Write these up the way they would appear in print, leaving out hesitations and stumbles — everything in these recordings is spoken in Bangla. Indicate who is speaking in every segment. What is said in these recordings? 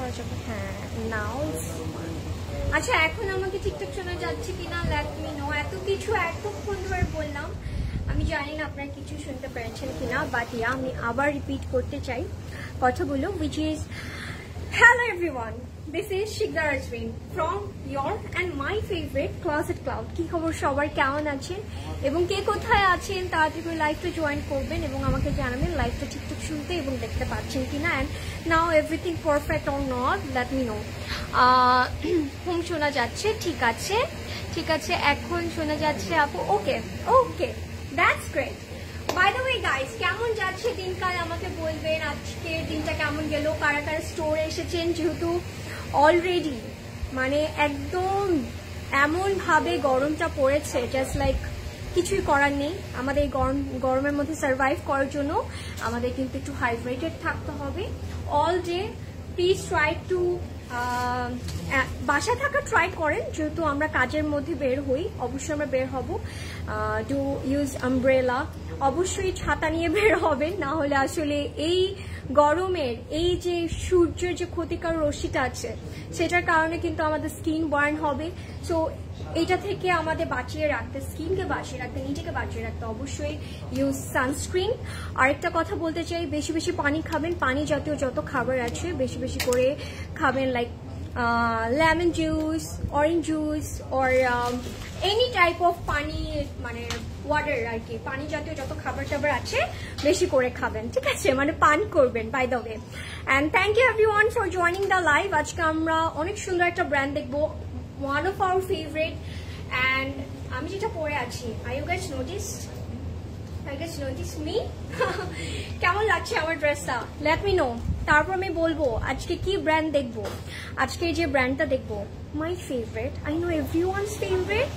Speaker 1: পাওয়া যাবে। হ্যাঁ, নাও। আচ্ছা, এখন আমাকে ঠিকঠাক শোনা যাচ্ছে কিনা লেট মি নো। এত কিছু এতক্ষণ ধরে বললাম, আমি জানি না আপনারা কিছু শুনতে পেরেছেন কিনা, বাট আমি আবার রিপিট করতে চাই কথাগুলো, which is hello everyone, this is Shikdar Azrin from your and my favorite Closet Cloud. কি খবর সবার, কেমন আছেন এবং কে কোথায় আছেন? তাড়াতাড়ি লাইভটা জয়েন করবেন এবং আমাকে জানাবেন লাইভটা ঠিকঠাক শুনতে এবং দেখতে পাচ্ছেন কিনা, and now everything perfect or not, let me know. Home শোনা যাচ্ছে, ঠিক আছে ঠিক আছে, এখন শোনা যাচ্ছে আপু। Okay okay, that's great. By the way guys, কেমন যাচ্ছে দিনকাল আমাকে বলবেন। আজকের দিনটা কেমন গেল, কারা কারা স্টোরে এসেছেন, যেহেতু অলরেডি মানে একদম এমন ভাবে গরমটা পড়েছে, জাস্ট লাইক কিছুই করার নেই। আমাদের এই গরমের মধ্যে সার্ভাইভ করার জন্য আমাদের কিন্তু একটু হাইড্রেটেড থাকতে হবে all day. Please try to বাসায় থাকা ট্রাই করেন, যেহেতু আমরা কাজের মধ্যে বের হই, অবশ্যই আমরা বের হব। ডু ইউজ আমব্রেলা, অবশ্যই ছাতা নিয়ে বের হবেন, না হলে আসলে এই গরমের এই যে সূর্যের যে ক্ষতিকর রশ্মিটা আছে সেটার কারণে কিন্তু আমাদের স্কিন বার্ন হবে। সো এটা থেকে আমাদের বাঁচিয়ে রাখতে, স্কিনকে বাঁচিয়ে রাখতে, নিজেকে বাঁচিয়ে রাখতে অবশ্যই ইউজ সানস্ক্রিন। আরেকটা কথা বলতে চাই, বেশি বেশি পানি খাবেন, পানি জাতীয় যত খাবার আছে বেশি বেশি করে খাবেন, like lemon juice, orange juice or any type of পানি, মানে ওয়াটার আর কি, পানি জাতীয় যত খাবার টাবার আছে বেশি করে খাবেন, ঠিক আছে? মানে পান করবেন by the way. And thank you everyone for joining the live. আজকে আমরা অনেক সুন্দর একটা ব্র্যান্ড দেখবো, one of our favorite, and আমি যেটা পরে আছি, are you guys notice me? কেমন লাগছে আমার ড্রেসটা, let me know। তারপর আমি বলবো আজকে কি ব্র্যান্ড দেখবো। আজকে যে ব্র্যান্ডটা দেখবো, my favorite, I know everyone's favorite,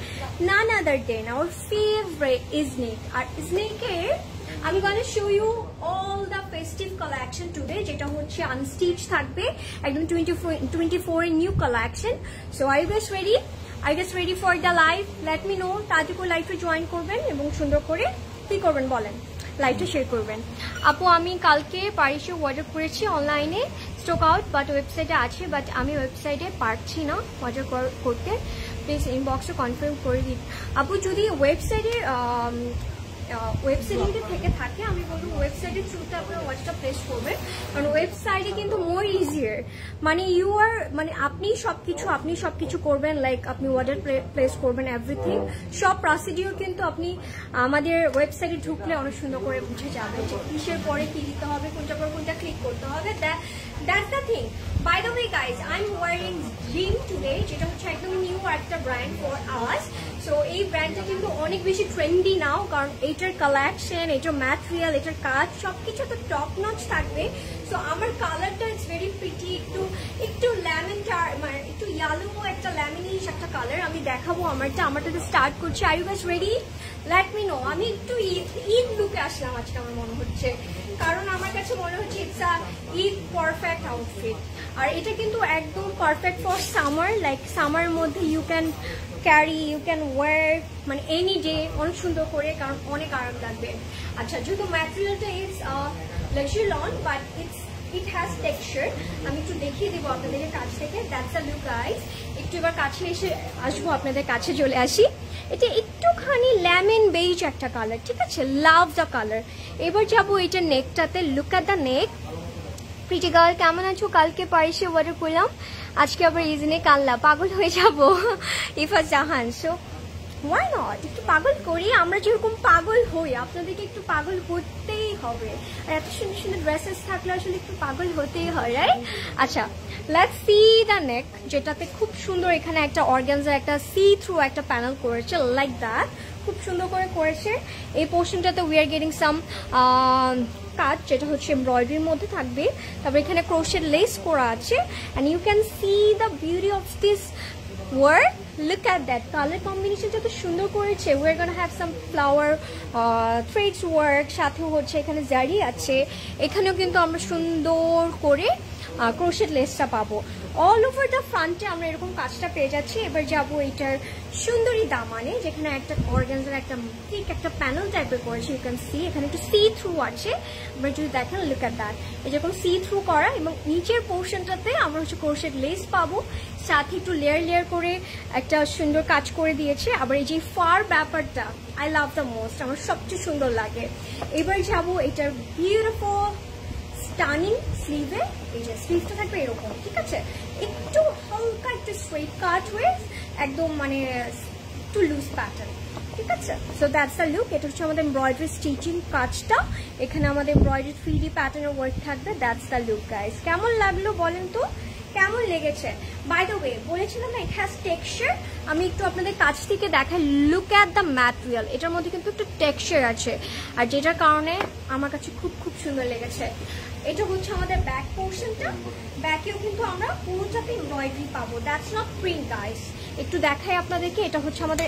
Speaker 1: none other than our favorite Snake। আর Snake-এর আমি gonna show you all the festive collection today, যেটা হচ্ছে আনস্টিচ থাকবে, একদম 24 এর new collection. So are you guys ready for the live? let me know। তাড়াতাড়ি লাইভে জয়েন করবেন এবং সুন্দর করে কি করবেন বলেন, লাইভটা শেয়ার করবেন। আপু আমি কালকে প্যারিসে অর্ডার করেছি অনলাইনে, স্টক আউট, বাট ওয়েবসাইটে আছে, বাট আমি ওয়েবসাইটে পারছি না অর্ডার করতে, প্লিজ ইনবক্সে কনফার্ম করে দিন। আপু যদি ওয়েবসাইটে থেকে থাকে, আমি বলবো ওয়েবসাইটের থ্রুতে আপনারা ওয়াচটা প্লেস করবেন, কারণ ওয়েবসাইটে কিন্তু মোর ইজিয়ার, মানে মানে আপনি সবকিছু করবেন, লাইক আপনি অর্ডার প্লেস করবেন, এভরিথিং সব প্রসিডিওর কিন্তু আপনি আমাদের ওয়েবসাইটে ঢুকলে অনেক সুন্দর করে বুঝে যাবে যে কিসের পরে কি দিতে হবে, কোনটা পর কোনটা ক্লিক করতে হবে। That's the thing. By the way guys, I'm wearing Jim today, যেটা হচ্ছে একদম নিউ একটা ব্র্যান্ড for us। সো এই ব্র্যান্ডটা কিন্তু অনেক বেশি ট্রেন্ডি নাও, কারণ এটার কালেকশন, এটার ম্যাটেরিয়াল, এটার কাজ সবকিছু তো টপ নচ থাকবে। সো আমার কালারটা ইটস ভেরি প্রিটি, একটু লেমন, মানে একটু ইয়েলো, একটা লেমনিশ একটা কালার আমি দেখাবো। আমারটা স্টার্ট করছি। Are you guys ready? Let me know. আমি একটু ঈদ লুকে আসলাম আজকে আমার মনে হচ্ছে, কারণ আমার কাছে মনে হচ্ছে it's a Eid perfect outfit. আর এটা কিন্তু একদম perfect for summer, like summer মধ্যে you can carry, you can wear, মানে এনি ডে অনেক সুন্দর করে, কারণ অনেক আরাম লাগবে। আচ্ছা, যেহেতু ম্যাটেরিয়ালটা it's luxury lawn, but it has texture. আমি একটু দেখিয়ে দেবো আপনাদের কাছ থেকে। That's a look guys. একটু এবার কাছে আসবো, আপনাদের কাছে চলে আসি। এটা একটুখানি লেমন বেজ একটা কালার, ঠিক আছে? Love the colour. এবার যাবো এটা নেকটাতে। Look at the neck. Pretty girl কেমন আছো? কালকে প্যারিসে অর্ডার করলাম, আজকে আবার ইজনে কানলা, পাগল হয়ে যাবো। ইফা জাহান। সো ওয়াই নট, একটু পাগল করি, আমরা যেরকম পাগল হই আপনাদেরকে একটু পাগল হতেই হবে। আর এত সুন্দর সুন্দর ড্রেসেস থাকলে আসলে একটু পাগল হতেই হয়, রাইট? আচ্ছা, লেটস সি দ্য নেক, যেটাতে খুব সুন্দর এখানে একটা অর্গানজার একটা সি থ্রু একটা প্যানেল করেছে, লাইক দ্যাট, খুব সুন্দর করে করেছে। এই পোর্শনটাতে উই আর গেটিং সাম কাজ, যেটা হচ্ছে এমব্রয়ডারির মধ্যে থাকবে। তারপর এখানে ক্রোশের লেস করা আছে, and you can see the beauty of this work. Look at that color combination, যত সুন্দর করেছে। We're gonna have some flower threads work, সাথে হচ্ছে এখানে জারি আছে। এখানেও কিন্তু আমরা সুন্দর করে ক্রোশেট লেসটা পাবো। অল ওভার দ্য ফ্রন্টে আমরা এরকম কাজটা পেয়ে যাচ্ছি। এবার যাবো এটার সুন্দরী দামানে, যেখানে একটা অর্গানজার একটা ঠিক একটা প্যানেল টাইপের করেছে। ইউ ক্যান সি এখানে একটু সি থ্রু আছে, এবার যদি দেখেন লুক অ্যাট দ্যাট, এরকম সি থ্রু করা, এবং নিচের পোর্শনটাতে আমরা হচ্ছে ক্রোশেট লেস পাবো, সাথে একটু লেয়ার লেয়ার করে একটা সুন্দর কাজ করে দিয়েছে। আবার এই যে ফার ব্যাপারটা আই লাভ দ্য মোস্ট, আমার সবচেয়ে সুন্দর লাগে। এবার যাবো এটার বিউটিফুল স্টানিং স্লিভে, এই যে স্লিভটা থাকবে এরকম, ঠিক আছে, একটু হালকা একটু স্ট্রেট কাট হয়ে একদম মানে একটু লুজ প্যাটার্ন, ঠিক আছে। So that's the look. এটা হচ্ছে আমাদের এমব্রয়ডারি স্টিচিং কাজটা, এখানে আমাদের এমব্রয়ডারি 3D প্যাটার্নের ওয়ার্ক থাকবে। That's the look guys. কেমন লাগলো বলেন তো, কেমন লেগেছে? বাই দ্য ওয়ে বলেছিলাম না ইট হ্যাজ টেক্সচার, আমি একটু আপনাদের কাছ থেকে দেখাই। লুক অ্যাট দ্য ম্যাটেরিয়াল, এটার মধ্যে কিন্তু একটু টেক্সচার আছে, আর যেটার কারণে আমার কাছে খুব খুব সুন্দর লেগেছে। এটা হচ্ছে আমাদের ব্যাক পোর্শনটা, ব্যাকেও কিন্তু আমরা পুরোটাতে এমব্রয়ডারি পাবো, দ্যাটস নট প্রিন্ট গাইস। একটু দেখাই আপনাদেরকে, এটা হচ্ছে আমাদের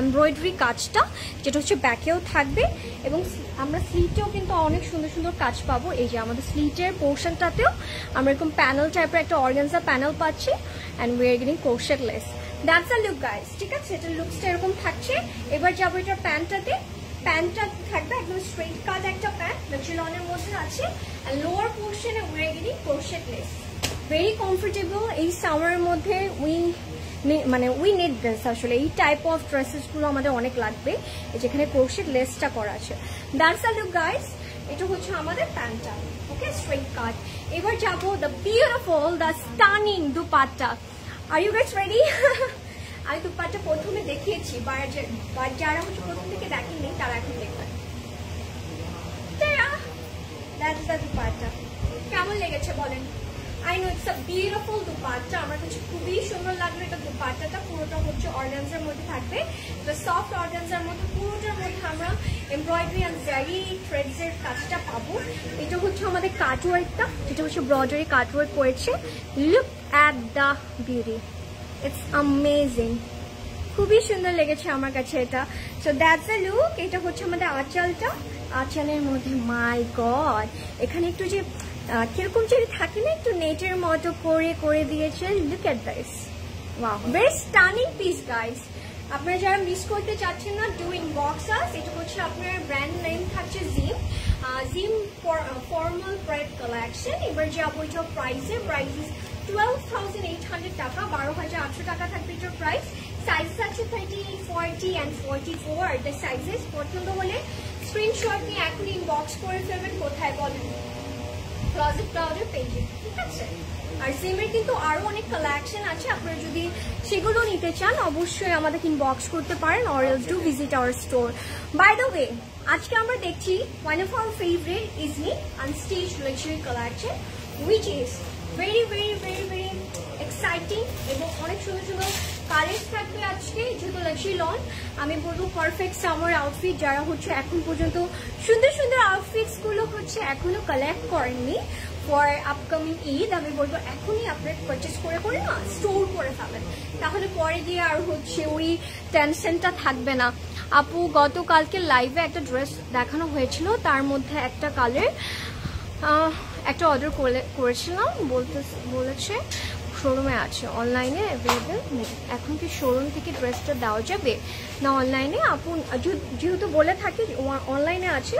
Speaker 1: এমব্রয়ডারি কাজটা, যেটা হচ্ছে ব্যাকেও থাকবে, এবং আমরা স্লিটেও কিন্তু অনেক সুন্দর সুন্দর কাজ পাবো। এই যে আমাদের স্লিটের পোর্শনটাতেও আমরা এরকম প্যানেল টাইপের একটা অর্গানজা প্যানেল পাচ্ছি, and we are getting crochet less. That's a look guys, ঠিক আছে, এটার লুকসটা এরকম থাকছে। এবার যাবো এটার প্যান্টটাতে, প্যান্টটা থাকবে একদম স্ট্রেট কাট একটা প্যান্ট, লনের মধ্যে আছে, আর লোয়ার পোর্শনে we are getting crochet lace. Very comfortable এই সামারের মধ্যে। উই নিড ড্রেস, আসলে এই টাইপ অফ ড্রেসেসগুলো আমাদের অনেক লাগবে, যেখানে ক্রোশেট লেসটা করা আছে। That's a look guys. এটা হচ্ছে আমাদের প্যান্টটা, ওকে, স্ট্রেট কাট। এবার যাবো the beautiful, the stunning dupatta. Are you guys ready? আমি দুপাট্টা প্রথমে দেখিয়েছি, বাট যারা হচ্ছে প্রথম থেকে দেখেননি তারা এখন দেখবেন। That's the dupatta. কেমন লেগেছে বলেন? I know it's a beautiful dupatta, আমার কাছে খুবই সুন্দর লাগলো। এটা দুপাট্টাটা পুরোটা হচ্ছে অর্গানজার মধ্যে থাকবে, এটা সফট অর্গানজার মধ্যে, পুরোটার মধ্যে আমরা এমব্রয়ডারি এন্ড জারি থ্রেডস এর কাজটা পাবো। এটা হচ্ছে আমাদের কাটওয়ার্কটা, যেটা হচ্ছে ব্রডারি কাটওয়ার্ক করেছে। Look at the beauty, it's amazing, খুবই সুন্দর লেগেছে আমার কাছে এটা। So that's the look. এটা হচ্ছে আমাদের আঁচলটা, আঁচলের মধ্যে মাই গড এখানে একটু যে কিরকম যদি থাকে না, একটু নেটের মতো করে দিয়েছে। Look at this, wow, very stunning piece guys. আপনারা যারা মিস করতে চাচ্ছেন না, ডু ইনবক্স আস। এটা হচ্ছে আপনার ব্র্যান্ড নেম থাকছে gym, gym formal prep collection. এবার যাবো এটা প্রাইসে, প্রাইস ইস 12,800 টাকা, 12,800 টাকা থাকবে এটার প্রাইস। সাইজ আছে 38, 40 and 44 দ্য সাইজেস। পছন্দ হলে স্ক্রিনশট নিয়ে এখন ইনবক্স করে ফেলবেন। কোথায় বলেন? ক্লোজেট ক্লাউডের পেজে, ঠিক আছে। আর জিমের কিন্তু আরো অনেক কালেকশন আছে, আপনারা যদি সেগুলো নিতে চান অবশ্যই আমাদেরকে ইনবক্স করতে পারেন, or else do visit our store. By the way আজকে আমরা দেখছি one of our favourite Iznik unstitch luxury collection, which is very very very very exciting, এবং অনেক সুন্দর সুন্দর কালার্স থাকবে আজকে। যেহেতু লাক্সারি লন, আমি বলবো পারফেক্ট সামার আউটফিট। যারা হচ্ছে এখন পর্যন্ত সুন্দর সুন্দর আউটফিটস গুলো হচ্ছে এখনো কালেক্ট করেননি ফর আপকামিং ঈদ, আমি বলবো এখনই আপনার পারচেস করে না স্টোর করে ফেলেন, তাহলে পরে গিয়ে আর হচ্ছে ওই টেনশনটা থাকবে না। আপু গতকালকে লাইভে একটা ড্রেস দেখানো হয়েছিল, তার মধ্যে একটা কালার একটা অর্ডার করেছিলাম, বলেছে শোরুমে আছে, অনলাইনে অ্যাভেলেবেল। এখন কি শোরুম থেকে ড্রেসটা দেওয়া যাবে না অনলাইনে? আপু যেহেতু বলে থাকি অনলাইনে আছে,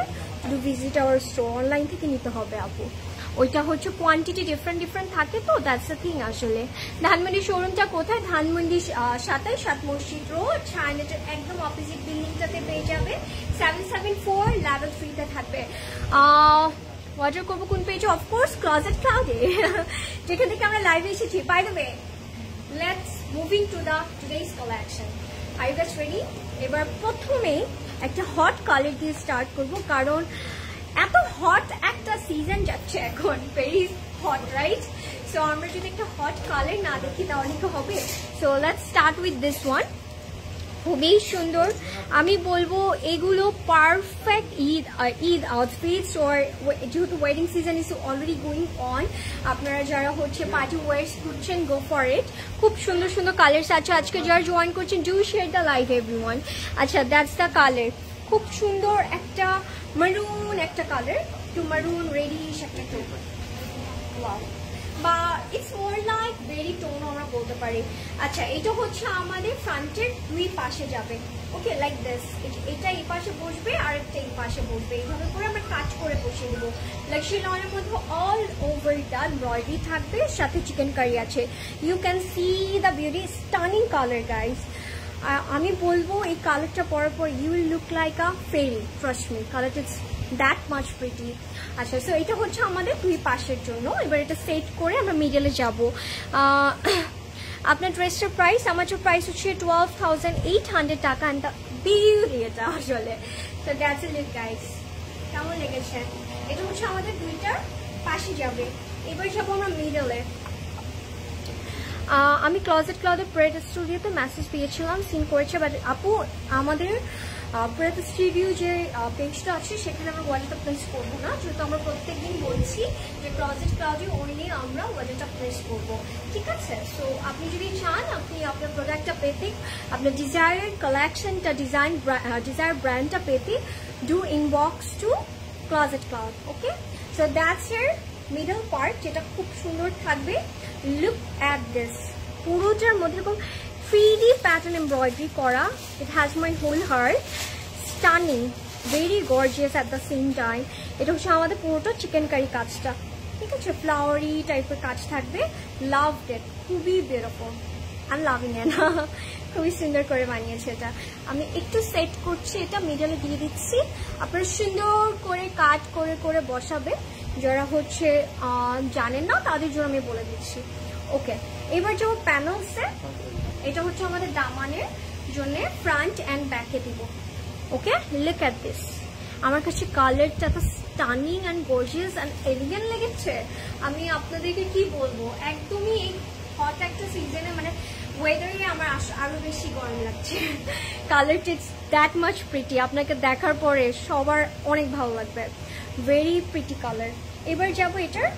Speaker 1: to visit our store, online থেকে নিতে হবে আপু। ওইটা হচ্ছে কোয়ান্টিটি ডিফারেন্ট থাকে, তো দ্যাটস দ্য থিং। আসলে ধানমন্ডি শোরুমটা কোথায়? ধানমন্ডি 27 সাত মসজিদ রোড, চায়নাটার একদম অপোজিট বিল্ডিংটাতে পেয়ে যাবে। 774 লেভেল 3তে থাকবে। অর্ডার করবো কোন পেজে? অফকোর্স ক্লোজেট ক্লাউডে, যেখান থেকে আমরা লাইভে এসেছি। By the way let's moving to the today's collection. Are you guys ready? এবার প্রথমেই একটা হট কালার দিয়ে স্টার্ট করবো, কারণ এত হট একটা সিজন যাচ্ছে এখন, ভেরি হট, রাইট? সো আমরা যদি একটা হট কালার না দেখি তাহলে কি হবে? So let's start with this one. খুবই সুন্দর, আমি বলবো এগুলো পারফেক্ট ঈদ আউটফিটস, ওর যেহেতু wedding season is already going on, আপনারা যারা হচ্ছে পার্টি ওয়ার্স খুঁজছেন, গো ফর ইট। খুব সুন্দর সুন্দর কালার্স আছে আজকে, যারা জয়েন করছেন do share the live everyone. আচ্ছা, দ্যাটস দ্য কালার, খুব সুন্দর একটা মারুন একটা কালার, একটু মারুন রেডিশ একটা কালার। ওয়াও, বা it's more like berry tone আমরা বলতে পারি। আচ্ছা, এটা হচ্ছে আমাদের ফ্রন্টের দুই পাশে যাবে। ওকে, লাইক দিস, এটা এই পাশে বসবে আর একটা এই পাশে বসবে, এইভাবে করে আমরা কাজ করে বসিয়ে দেবো। লাইক শিলনের মধ্যে অল ওভার দ্য এমব্রয়ডারি থাকবে, সাথে চিকেন কারি আছে। You can see the beauty, stunning colour guys. আমি বলবো এই কালারটা পরার পর you will look like a fairy, trust me, কালারটা ইটস দ্যাট মাচ প্রিটি। আচ্ছা, সো এটা হচ্ছে আমাদের দুই পাশের জন্য। এবার এটা সেট করে আমরা মিডলে যাব। আপনার ড্রেসটার প্রাইস, আমার প্রাইস হচ্ছে 12,800 টাকা। অ্যান্ড দ্য বিউটি এটা আসলে। তো দ্যাটস ইট গাইস, কেমন লেগেছে? এটা হচ্ছে আমাদের দুইটার পাশে যাবে। এবার যাবো আমরা মিডলে। আমি ক্লজেট ক্লাউডের প্রেড স্টুডিওতে মেসেজ দিয়েছিলাম, সিন করেছে, বাট আপু আমাদের প্রেড স্টুডিও যে পেজটা আছে সেখানে আমরা ওয়ালেটটা প্লেস করবো না, যেহেতু আমরা প্রত্যেকদিন বলছি যে ক্লজেট ক্লাউডে অনলি আমরা ওয়ালেটটা প্লেস করবো, ঠিক আছে? সো আপনি যদি চান আপনি আপনার প্রোডাক্টটা পেতে, আপনার ডিজায়ার কালেকশনটা, ডিজায়ার ব্র্যান্ডটা পেতে, do inbox to Closet cloud. Okay, so that's year middle part, যেটা খুব সুন্দর থাকবে। লুক অ্যাট দিস, পুরোটার মধ্যে এরকম 3D প্যাটার্ন এমব্রয়ডারি করা। It has my whole heart, stunning, very gorgeous at the same time. এটা হচ্ছে আমাদের পুরোটা চিকেন কারি কাজটা, ঠিক আছে? ফ্লাওয়ারি টাইপের কাজ থাকবে। লাভ ইট, খুবই বিউটিফুল, আই এম লাভিং ইট। খুবই সুন্দর করে বানিয়েছে এটা। আমি একটু সেট করছি, এটা মিডলে দিয়ে দিচ্ছি। আপনারা সুন্দর করে কাট করে করে বসাবে, যারা হচ্ছে জানেন না তাদের জন্য আমি বলে দিচ্ছি। ওকে, এবার যাবো প্যানেলসে। এটা হচ্ছে আমাদের দামানের জন্য, ফ্রন্ট অ্যান্ড ব্যাকে দিব। ওকে, লুক অ্যাট দিস। আমার কাছে কালারটা তো stunning and gorgeous and elegant লেগেছে। আমি আপনাদেরকে কি বলবো, একদমই এই হট একটা সিজনে, মানে ওয়েদারে আমার আরো বেশি গরম লাগছে। কালারটা ইটস দ্যাট মাচ প্রিটি, আপনাকে দেখার পরে সবার অনেক ভালো লাগবে। Very pretty colour. এবার যাবো এটার,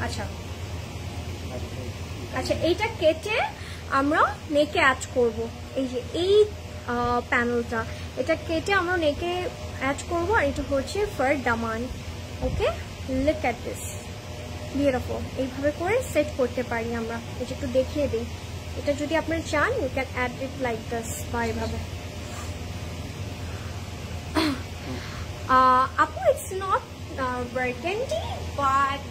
Speaker 1: আচ্ছা আচ্ছা, এইটা কেটে আমরা নেকে অ্যাড করব। এই যে এই প্যানেলটা, এটা কেটে আমরা নেকে অ্যাড করব। আর এটা হচ্ছে for Daman. Okay, look at this, beautiful. এইভাবে করে সেট করতে পারি আমরা। এটা একটু দেখিয়ে দিই। এটা যদি আপনারা চান you can add it like this, বা এইভাবে। আপু, it's not burgundy, but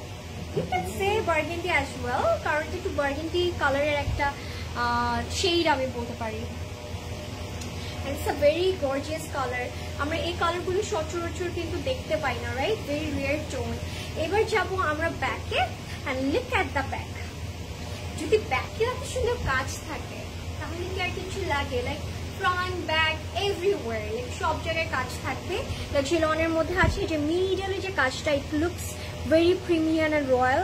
Speaker 1: you can say burgundy as well, কারণ এটা একটু burgundy কালারের একটা শেড আমি বলতে পারি। It's a very gorgeous color. আমরা এই কালারগুলো সচরাচর কিন্তু দেখতে পাই না, রাইট? Very rare tone. এবার যাবো আমরা ব্যাকে, and look at the back. যদি ব্যাকে এত সুন্দর কাজ থাকে তাহলে কি আর কিছু লাগে? Like front, back, everywhere, like সব জায়গায় কাজ থাকবে। লাইক শিলনের মধ্যে আছে যে মিডলে যে কাজটা, it looks very premium and royal.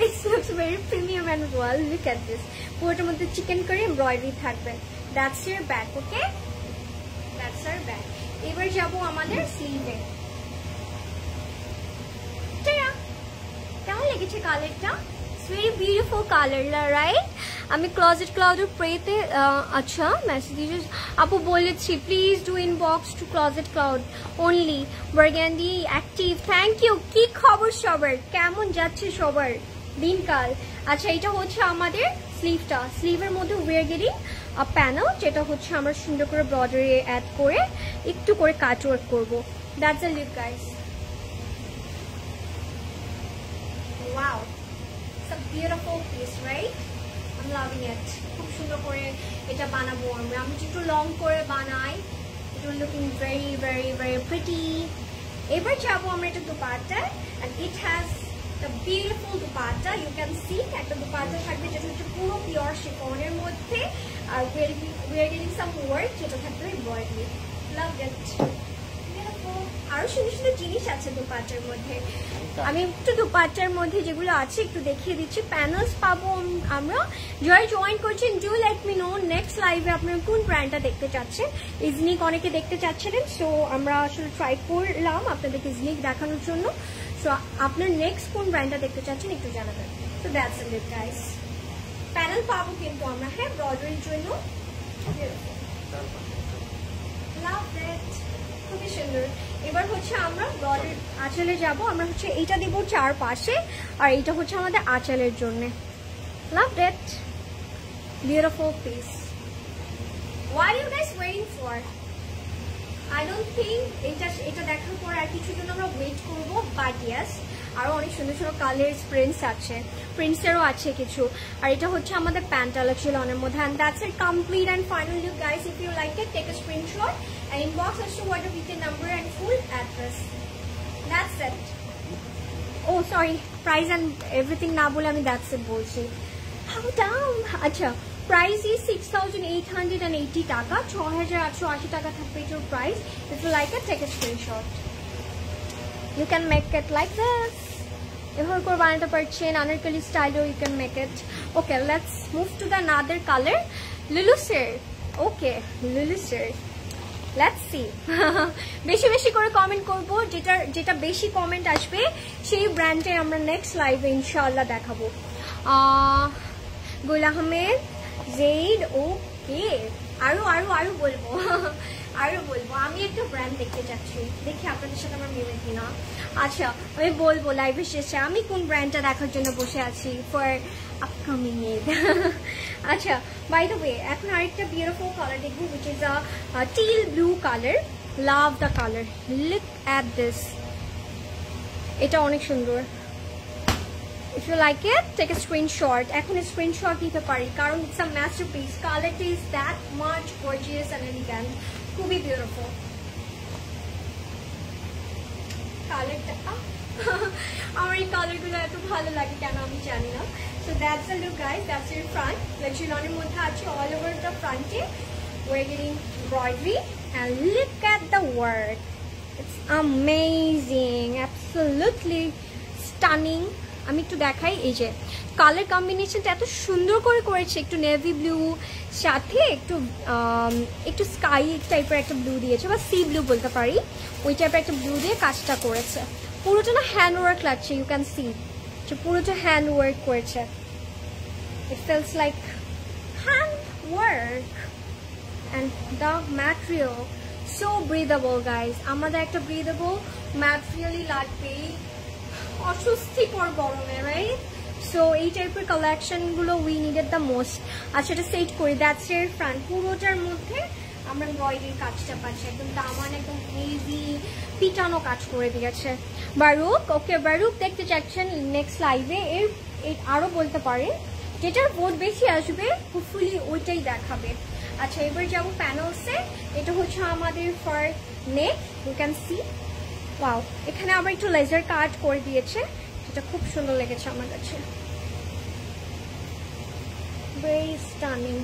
Speaker 1: It looks very premium and royal. Look at this, পুরোটার মধ্যে চিকেন কারি এমব্রয়ডারি থাকবে। That's your back. Okay, that's your back. এবার যাবো আমাদের স্লিভে। কেমন লেগেছে কালারটা? Very beautiful colour, right? আমি ক্লজেট ক্লাউডের প্রেতে আচ্ছা মেসেজ দিয়েছি আপু, বলেছি please do inbox to Closet Cloud only, burgundy active. Thank you. কি খবর সবার, কেমন যাচ্ছে সবার দিনকাল? আচ্ছা, এটা হচ্ছে আমাদের স্লিভটা। স্লিভের মধ্যে ওয়ার গেটিং প্যানেল, যেটা হচ্ছে আমরা সুন্দর করে ব্রডারি অ্যাড করে একটু করে কাট ওয়ার্ক করবো। That's a look guys. Wow, it's a beautiful piece, right? I'm loving it. খুব সুন্দর করে এটা বানাবো আমরা। আমি একটু লং করে বানাই, it will looking very very very pretty. এবার যাবো আমরা এটা dupatta, and it has the beautiful dupatta. You can see একটা দুপাট্টা থাকবে যেটা হচ্ছে পুরো পিওর শিফনের মধ্যে, আর we are getting some work যেটা থাকবে embroidery. Love it. আরো সুন্দর সুন্দর জিনিস আছে দুপাট্টার মধ্যে। আমি একটু দুপাট্টার মধ্যে যেগুলো আছে একটু দেখিয়ে দিচ্ছি। প্যানেলস পাবো আমরা। যারা জয়েন করছেন do let me no next লাইভে আপনারা কোন ব্র্যান্ডটা দেখতে চাচ্ছেন। ইজনিক অনেকে দেখতে চাচ্ছিলেন, সো আমরা আসলে ট্রাই করলাম আপনাদেরকে ইজনিক দেখানোর জন্য। সো আপনার নেক্সট কোন ব্র্যান্ডটা দেখতে চাচ্ছেন একটু জানাবেন। So that's it guys. Panel পাবো কিন্তু আমরা, হ্যাঁ, ব্রডারির জন্য। লাভ দ্যাট, খুবই সুন্দর। এবার হচ্ছে আমরা ব্রডারি আঁচলে যাব আমরা হচ্ছে এইটা দিব চারপাশে, আর এইটা হচ্ছে আমাদের আঁচলের জন্য। Love that, beautiful piece. What are you guys waiting for? I don't think এটা দেখার পর আর কিছুর জন্য আমরা ওয়েট করবো, বাট ইয়েস আরো অনেক সুন্দর সুন্দর কালার প্রিন্টস আছে, প্রিন্টসেরও আছে কিছু। আর এটা হচ্ছে আমাদের প্যান্টটা লনের মধ্যে। And that's it, complete and final look guys. If you like it, take a screenshot and inbox us to order with the number and full address. That's it. Oh sorry, price and everything না বলে আমি that's it বলছি। How down? আচ্ছা, price is 6,880 টাকা, 6,880 টাকা থাকবে এটার price. If you like it, take a screenshot. You can make it like this. এভাবে করে বানাতে পারছেন, Anarkali স্টাইলও you can make it. Okay, let's move to the another color. Lulu sir. Okay, Lulu sir. Let's see. বেশি বেশি করে কমেন্ট করব, যেটা বেশি কমেন্ট আসবে সেই ব্র্যান্ডে আমরা নেক্সট লাইভে ইনশাআল্লাহ দেখাবো। গুল আহমেদ জেড, ওকে, আরো আরো আরো বলবো আরো বলবো। আমি একটা ব্র্যান্ড দেখতে যাচ্ছি, দেখি আপনাদের সাথে আমার মিলে কিনা। আচ্ছা, আমি বলবো লাইভের শেষে আমি কোন ব্র্যান্ডটা দেখার জন্য বসে আছি ফর আপকামিং ঈদ। আচ্ছা, বাই দ্য ওয়ে এখন আরেকটা বিউটিফুল কালার দেখবো, which is a teal blue color. Love the color. Look at this. এটা অনেক সুন্দর। If you like it, take a screenshot. এখন স্ক্রিনশট নিতে পারি কারণ it's a masterpiece. Color is that much gorgeous and elegant. খুবই বিউটিফুল কালারটা। আমার এই কালারগুলো এত ভালো লাগে কেন আমি জানি না। So that's the look guys, that's your front. লনের মধ্যে আছে all over the front. We're getting embroidery and look at the work. It's amazing, absolutely stunning. আমি একটু দেখাই, এই যে কালার কম্বিনেশনটা এত সুন্দর করে করেছে, একটু নেভি ব্লু সাথে একটু স্কাই টাইপের একটা ব্লু দিয়েছে, বা সি ব্লু বলতে পারি, ওই টাইপের একটা ব্লু দিয়ে কাজটা করেছে। পুরোটা না হ্যান্ড ওয়ার্ক লাগছে, ইউ ক্যান সি যে পুরোটা হ্যান্ড ওয়ার্ক করেছে। It feels like hand work and the material so breathable guys. আমাদের একটা ব্রিদেবল ম্যাটেরিয়ালই লাগবেই অস্বস্তিকর গরমে, রাইট? সো এই টাইপের কালেকশনগুলো উই নিডেড দ্য মোস্ট। আচ্ছা, এটা সেট করি, দ্যাটস এর ফ্রন্ট। পুরোটার মধ্যে আমরা এমব্রয়ডারির কাজটা পাচ্ছি, একদম দামান একদম হেভি পিটানো কাজ করে দিয়েছে বারুক। ওকে বারুক দেখতে চাচ্ছেন নেক্সট লাইভে, এর আরও বলতে পারে যেটার ভোট বেশি আসবে হোপফুলি ওইটাই দেখাবে। আচ্ছা, এবার যাবো প্যানেলসে। এটা হচ্ছে আমাদের for neck, you can see. Wow, এখানে আবার একটু লেজার কাট করে দিয়েছে, যেটা খুব সুন্দর লেগেছে আমার কাছে। Very stunning.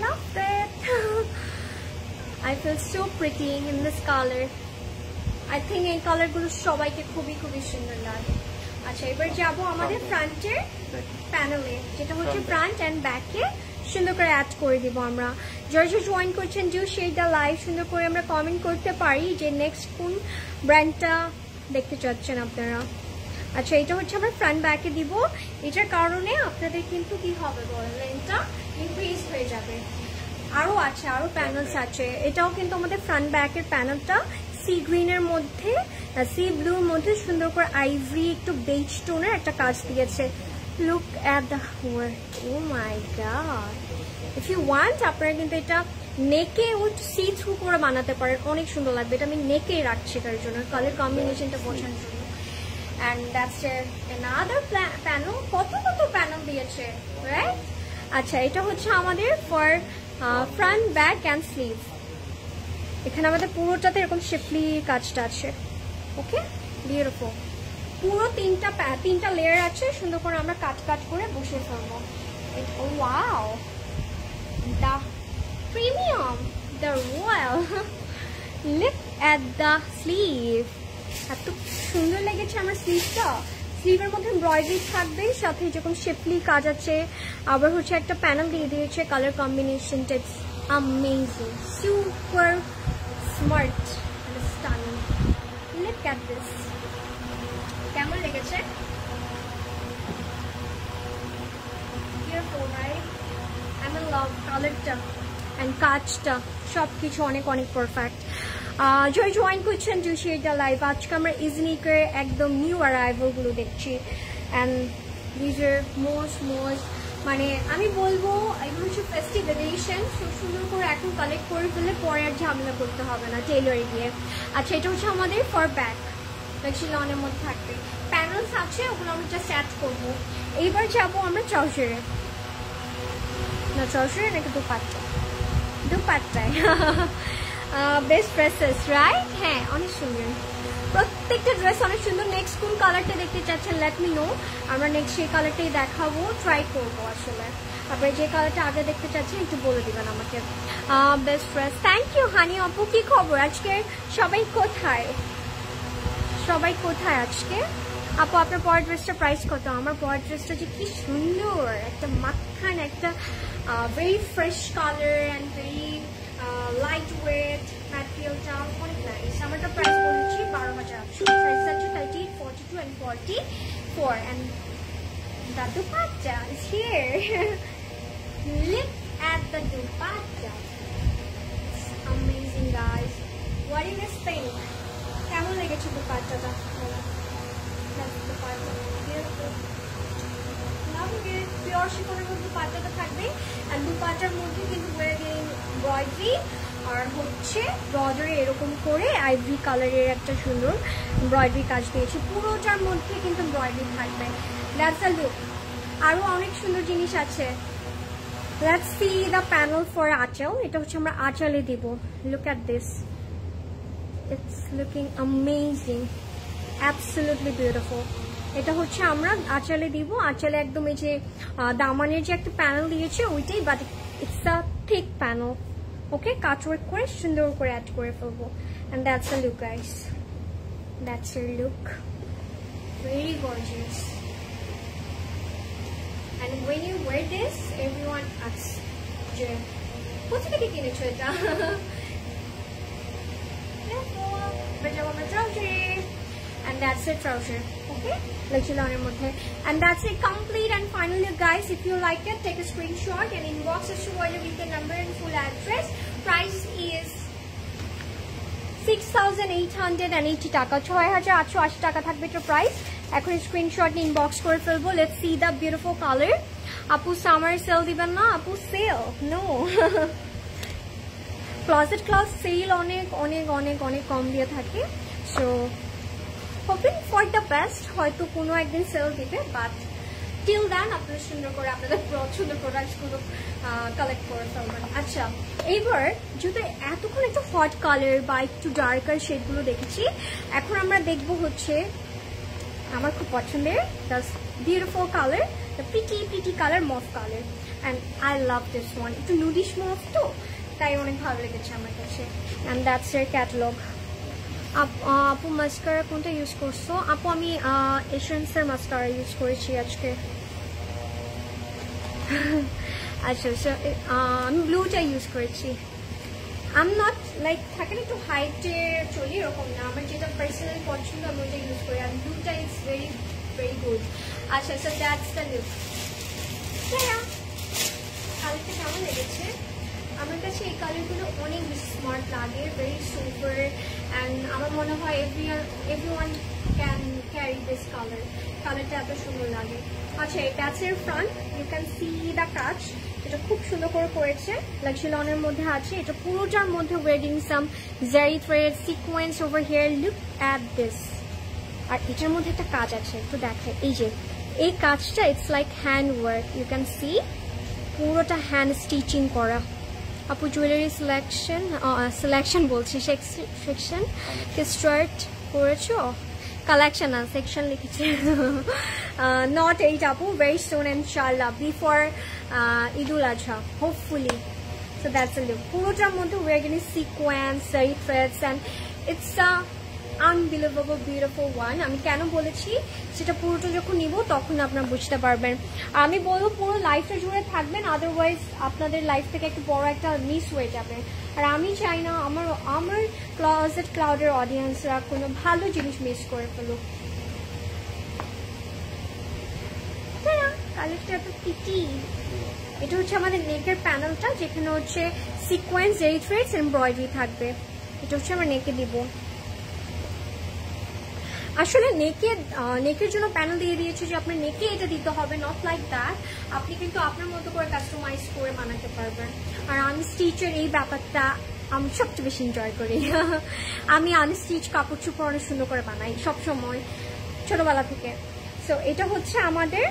Speaker 1: Love it. I feel so pretty in this color. I think এই কালারগুলো সবাইকে খুবই খুবই সুন্দর লাগে। আচ্ছা, এবার যাব আমাদের ফ্রন্টের প্যানেলে, যেটা হচ্ছে ফ্রন্ট অ্যান্ড ব্যাকে সুন্দর করে অ্যাড করে দিব আমরা। যারা জয়েন করছেন ডু শেয়ার দ্য লাইভ, সুন্দর করে আমরা কমেন্ট করতে পারি যে নেক্সট কোন ব্র্যান্ডটা দেখতে চাচ্ছেন আপনারা। আচ্ছা, এটা হচ্ছে আমরা ফ্রন্ট ব্যাকে দিব, এটার কারণে আপনাদের কিন্তু কি হবে বলেন, লেন্থটা ইনক্রিজ হয়ে যাবে। আরও আছে, আরও প্যানেলস আছে। এটাও কিন্তু আমাদের ফ্রন্ট ব্যাকের প্যানেলটা সি গ্রিনের মধ্যে, সি ব্লুর মধ্যে সুন্দর করে আইভরি একটু বেজ টোনের একটা কাজ দিয়েছে। Look at the work, oh my god. If you want, আপনারা কিন্তু এটা নেকে উইথ সি থ্রু করে বানাতে পারেন, অনেক সুন্দর লাগবে। এটা আমি নেকেই রাখছি তার জন্য, কালার কম্বিনেশনটা বোঝার জন্য। And that's another panel. কত প্যানেল দিয়েছে, রাইট? আচ্ছা, এটা হচ্ছে আমাদের for front back and sleeve. এখানে আমাদের পুরোটাতে এরকম শিফলি কাজটা আছে। ওকে, বিউটিফুল। পুরো তিনটা লেয়ার আছে, সুন্দর করে আমরা কাট করে বসিয়ে ফেলবো। Wow, the premium, the royal. Look at the sleeve, এত সুন্দর লেগেছে আমার স্লিভটা। স্লিভের মধ্যে এমব্রয়ডারি থাকবে, সাথে যখন শেপলি কাজ আছে, আবার হচ্ছে একটা প্যানেল দিয়ে দিয়েছে। কালার কম্বিনেশনটা it's amazing, super smart and stunning. Look at this, কেমন লেগেছে? Beautiful, right? I am in love. কালারটা এন্ড কাজটা সবকিছু অনেক অনেক পারফেক্ট। যারা জয়েন করছেন ডু শেয়ার দ্য লাইভ। আজকে আমরা ইজনিকের একদম নিউ অ্যারাইভালগুলো দেখছি অ্যান্ড দিজ আর মোস্ট মানে আমি বলবো এগুলো হচ্ছে ফেস্টিভ এডিশন, সুন্দর করে এখন কালেক্ট করে ফেলে পরে আর ঝামেলা করতে হবে না টেইলরে গিয়ে। আচ্ছা, এটা হচ্ছে আমাদের ফর ব্যাক লনের মধ্যে থাকবে, প্যানেলস আছে, ওগুলো আমরা জাস্ট অ্যাড করবো। এইবার যাবো আমরা ট্রাউজারে, না ট্রাউজারে নাকি দুপাট্টায় বেস্ট ড্রেসেস রাইট। হ্যাঁ, অনেক সুন্দর, প্রত্যেকটা ড্রেস অনেক সুন্দর। নেক্সট কোন কালারটা দেখতে চাচ্ছেন লেট মি নো, আমরা নেক্সট সেই কালারটাই দেখাবো, ট্রাই করবো। আসলে আপনারা যে কালারটা আগে দেখতে চাচ্ছেন একটু বলে দিবেন আমাকে। Best dress, thank you honey আপু। কি খবর আজকে, সবাই কোথায় আজকে? আপু আপনার পরের ড্রেসটা প্রাইস কত? আমার পরের ড্রেসটা যে কি সুন্দর, একটা মাখান, একটা very fresh colour and very light weight, ম্যাটেরিয়ালটা অনেক নাইস। আমারটা প্রাইস বলেছি 12,800, সাইজ আছে 38, 42 and 44 and the dupatta is here. Look at the dupatta, it's amazing guys. What do you think? কেমন লেগেছে দুপাট্টাটা? পিওর শিফনের মধ্যে দুপাট্টাটা থাকবে আর দুপাট্টার মধ্যে কিন্তু এমব্রয়ডারি আর হচ্ছে বর্ডারে এরকম করে আইভরি কালারের একটা সুন্দর এমব্রয়ডারি কাজ দিয়েছে, পুরোটার মধ্যে কিন্তু এমব্রয়ডারি থাকবে। That's a look. আরো অনেক সুন্দর জিনিস আছে। Let's see the panel for আঁচল। এটা হচ্ছে আমরা আঁচলে দিব। Look at this, it's looking amazing, absolutely beautiful. এটা হচ্ছে আমরা আঁচলে দিব। আঁচলে একদম এই যে দামানের যে একটা প্যানেল দিয়েছে ওইটাই, but it's a thick panel. Okay, cutwork করে সুন্দর করে অ্যাড করে ফেলবো। And that's a look guys, that's a look, very gorgeous. And when you wear this everyone asks যে কোথা থেকে কিনেছো এটা? And that's it trouser, okay, Lachiloner mode. And that's it, complete and final look guys. If you like it, take a screenshot and inbox us to your weekend number and full address. Price is 6,880 টাকা, 6,880 টাকা থাকবে তো প্রাইস। এখন স্ক্রিনশট নিয়ে ইনবক্স করে ফেলবো। Let's see the beautiful colour. আপু সামার সেল দিবেন না? আপু sale no, closet class sale অনেক অনেক অনেক অনেক কম দিয়ে থাকে। So hoping for the best, হয়তো কোনো একদিন সেল দিবে, বাট টিল দেন আপনারা সুন্দর করে আপনাদের পছন্দের প্রোডাক্টসগুলো কালেক্ট করে ফেলবেন। আচ্ছা, এইবার যেহেতু এতক্ষণ একটু হট কালার বা একটু ডার্কার শেডগুলো দেখেছি, এখন আমরা দেখবো হচ্ছে আমার খুব পছন্দের the beautiful colour, the pretty colour, মফ colour. And I love this one, একটু নুডিশ মফ তো, তাই অনেক ভালো লেগেছে আমার কাছে। অ্যান্ড দ্যাটস এর ক্যাটালগ। আপু মাস্কারা কোনটা ইউজ করছো? আপু আমি এসেন্সের মাস্কারা ইউজ করেছি আজকে। আচ্ছা, আমি ব্লুটা ইউজ করেছি। আই এম নট লাইক থাকে না একটু হাইটে চলি, এরকম না, আমার যেটা পার্সোনাল পছন্দ আমি ওইটা ইউজ করি। আর ব্লুটা ইজ ভেরি ভেরি গুড। আচ্ছা, সো দ্যাটস দ্য লুক। কালারটা কেমন লেগেছে? আমার কাছে এই কালারগুলো অনেক বেশি স্মার্ট লাগে, ভেরি সুপার, অ্যান্ড আমার মনে হয় everyone can carry this colour. কালারটা এত সুন্দর লাগে। আচ্ছা, দ্যাটস এর front, you can see the কাজ, এটা খুব সুন্দর করে করেছে, লাক্সিলনের মধ্যে আছে। এটা পুরোটার মধ্যে wedding some zari thread sequins over here, look at this. আর এটার মধ্যে একটা কাজ আছে, একটু দেখে, এই যে এই কাজটা it's like hand work, you can see পুরোটা হ্যান্ড স্টিচিং করা। আপু জুয়েলারি সিলেকশন বলছি, সেকশন স্টার্ট করেছো? কালেকশন না, সেকশন লিখেছি। নট এইট আপু, ভেরি সুন ইনশাআল্লাহ, before Eid ul Azha hopefully. So that's a look. পুরোটার মধ্যে we're getting sequins, zari threads, and it's a unbelievable beautiful one. আমি কেন বলেছি সেটা পুরোটা যখন নিব তখন আপনারা বুঝতে পারবেন। আমি বলবো পুরো লাইফটা জুড়ে থাকবেন, আদারওয়াইজ আপনাদের লাইফ থেকে একটু বড় একটা মিস হয়ে যাবে। আর আমি চাই না আমার ক্লজেট ক্লাউডের অডিয়েন্সরা কোনো ভালো জিনিস মিস করে ফেলুক। কালারটা এত পিটি। এটা হচ্ছে আমাদের নেকের প্যানেলটা, যেখানে হচ্ছে সিকোয়েন্স, জারি থ্রেডস, এমব্রয়ডারি থাকবে। এটা হচ্ছে আমরা নেকে দিব। আসলে নেকের জন্য প্যানেল দিয়ে দিয়েছি যে আপনার নেকে এটা দিতে হবে, নট লাইক দ্যাট। আপনি কিন্তু আপনার মতো করে কাস্টমাইজ করে বানাতে পারবেন। আর আনস্টিচের এই ব্যাপারটা আমি সবচেয়ে বেশি এনজয় করি। আমি আনস্টিচ কাপড় চোপড় অনেক সুন্দর করে বানাই সবসময়, ছোটবেলা থেকে। সো এটা হচ্ছে আমাদের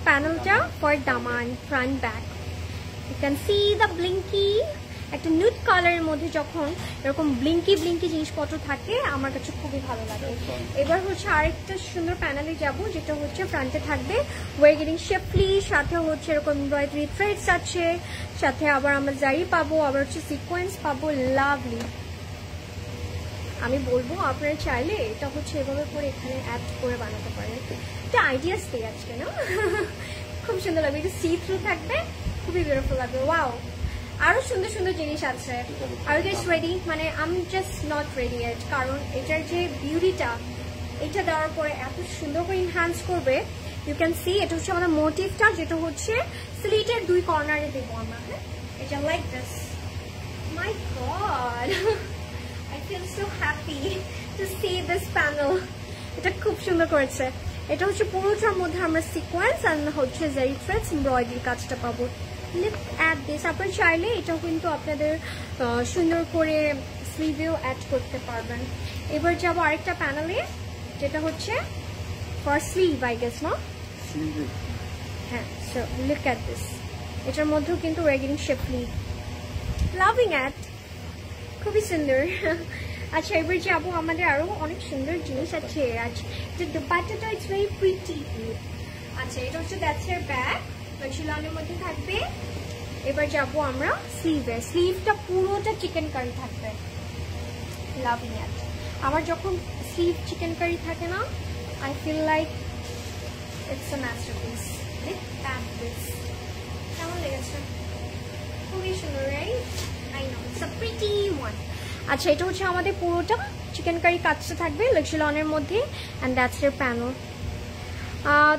Speaker 1: প্যানেলটা for daman, front back. You can see the blinky. একটা নুড কালারের মধ্যে যখন এরকম ব্লিঙ্কি জিনিসপত্র থাকে আমার কাছে খুবই ভালো লাগে। এবার হচ্ছে আরেকটা সুন্দর প্যানেলে যাব, যেটা হচ্ছে ফ্রন্টে থাকবে ওয়ে গেটিং শেপলি, সাথে হচ্ছে এরকম এমব্রয়ডারি থ্রেডস আছে, সাথে আবার আমরা জারি পাবো, আবার হচ্ছে সিকোয়েন্স পাবো। লাভলি। আমি বলবো আপনারা চাইলে এটা হচ্ছে এভাবে করে এখানে অ্যাড করে বানাতে পারেন। এটা আইডিয়াস পেয়ে আজকে না? খুব সুন্দর লাগবে। এটা সি থ্রু থাকবে, খুবই বিউটিফুল লাগবে। ওয়াও, আরো সুন্দর সুন্দর জিনিস আছে। আর জাস্ট রেডি, মানে আমি জাস্ট নট রেডি এট, কারণ এটার যে বিউটিটা এটা দেওয়ার পরে এত সুন্দর করে ইনহ্যান্স করবে। ইউ ক্যান সি এটা হচ্ছে আমাদের মোটিভটা, যেটা হচ্ছে স্লিটের দুই কর্নারে দেবো আমরা। হ্যাঁ, এটা like this. My god, I feel so happy to see this panel. এটা খুব সুন্দর করেছে। এটা হচ্ছে পুরোটার মধ্যে আমরা সিকোয়েন্স আর হচ্ছে জারি থ্রেডস এমব্রয়ডারি কাজটা পাবো। Look at this. আপনারা চাইলে এটাও কিন্তু আপনাদের সুন্দর করে স্লিভেও অ্যাড করতে পারবেন। এবার যাবো আরেকটা প্যানেলে, যেটা হচ্ছে ফর স্লিভ আই গেস, না? হ্যাঁ, সো লুক অ্যাট দিস। এটার মধ্যেও কিন্তু ওয়েগিং শেপলি। লাভিং অ্যাট, খুবই সুন্দর। আচ্ছা, এবার যাবো আমাদের আরো অনেক সুন্দর জিনিস আছে। আচ্ছা, দুপাট্টাটা ইটস ভেরি প্রিটি। আচ্ছা, এটা হচ্ছে দ্যাটস এর ব্যাক, শিলনের মধ্যে থাকবে। এবার যাবো আমরা স্লিভে। স্লিভটা পুরোটা চিকেন কারি থাকবে। Loving it. আমার যখন স্লিভ চিকেন কারি থাকে না, I feel like it's a masterpiece. Look at this. কেমন লেগেছে? খুবই সুন্দর, right? I know, it's a pretty one. আচ্ছা, এটা হচ্ছে আমাদের পুরোটা চিকেন কারি কাজটা থাকবে লক্সিলনের মধ্যে, অ্যান্ড দ্যাটস এর প্যানেল।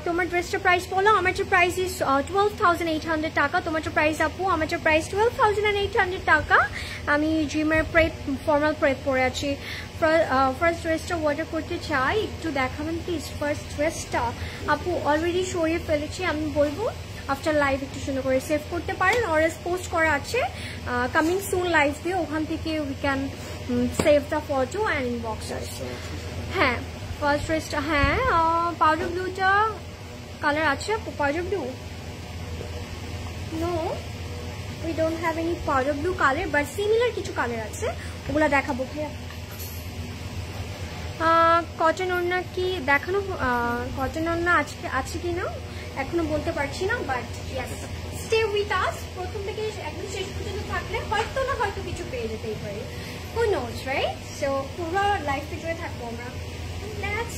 Speaker 1: তোমার ড্রেসটার প্রাইস বলো। আমার যে প্রাইস ইজ 12,800 টাকা। তোমার যে প্রাইস আপু, আমার যে প্রাইস 12,800 টাকা। আমি জিমের প্রেপ, ফর্মাল প্রেপ পরে আছি। ফার্স্ট ড্রেসটা অর্ডার করতে চাই, একটু দেখাবেন প্লিজ ফার্স্ট ড্রেসটা। আপু অলরেডি সরিয়ে ফেলেছি, আমি বলবো আফটার লাইভ একটু সুন্দর করে সেভ করতে পারেন। অরেস পোস্ট করা আছে কামিং সুন লাইভ দিয়ে, ওখান থেকে we can save the photo and inbox us. হ্যাঁ, ফার্স্ট ড্রেসটা, হ্যাঁ পাউডার ব্লুটা কালার আছে। Powder blue, no we don't have any powder blue colour, but similar কিছু কালার আছে, ওগুলা দেখাবো। ভাইয়া কটন ওড়না কি দেখানো? কটন ওড়না আজকে আছে কি না এখনো বলতে পারছি না, but yes, stay with us. প্রথম থেকে একদম শেষ পর্যন্ত থাকলে হয়তো না হয়তো কিছু পেয়ে যেতেই পারি, হু নোজ, রাইট? সো পুরো লাইফে জুড়ে থাকবো আমরা। That's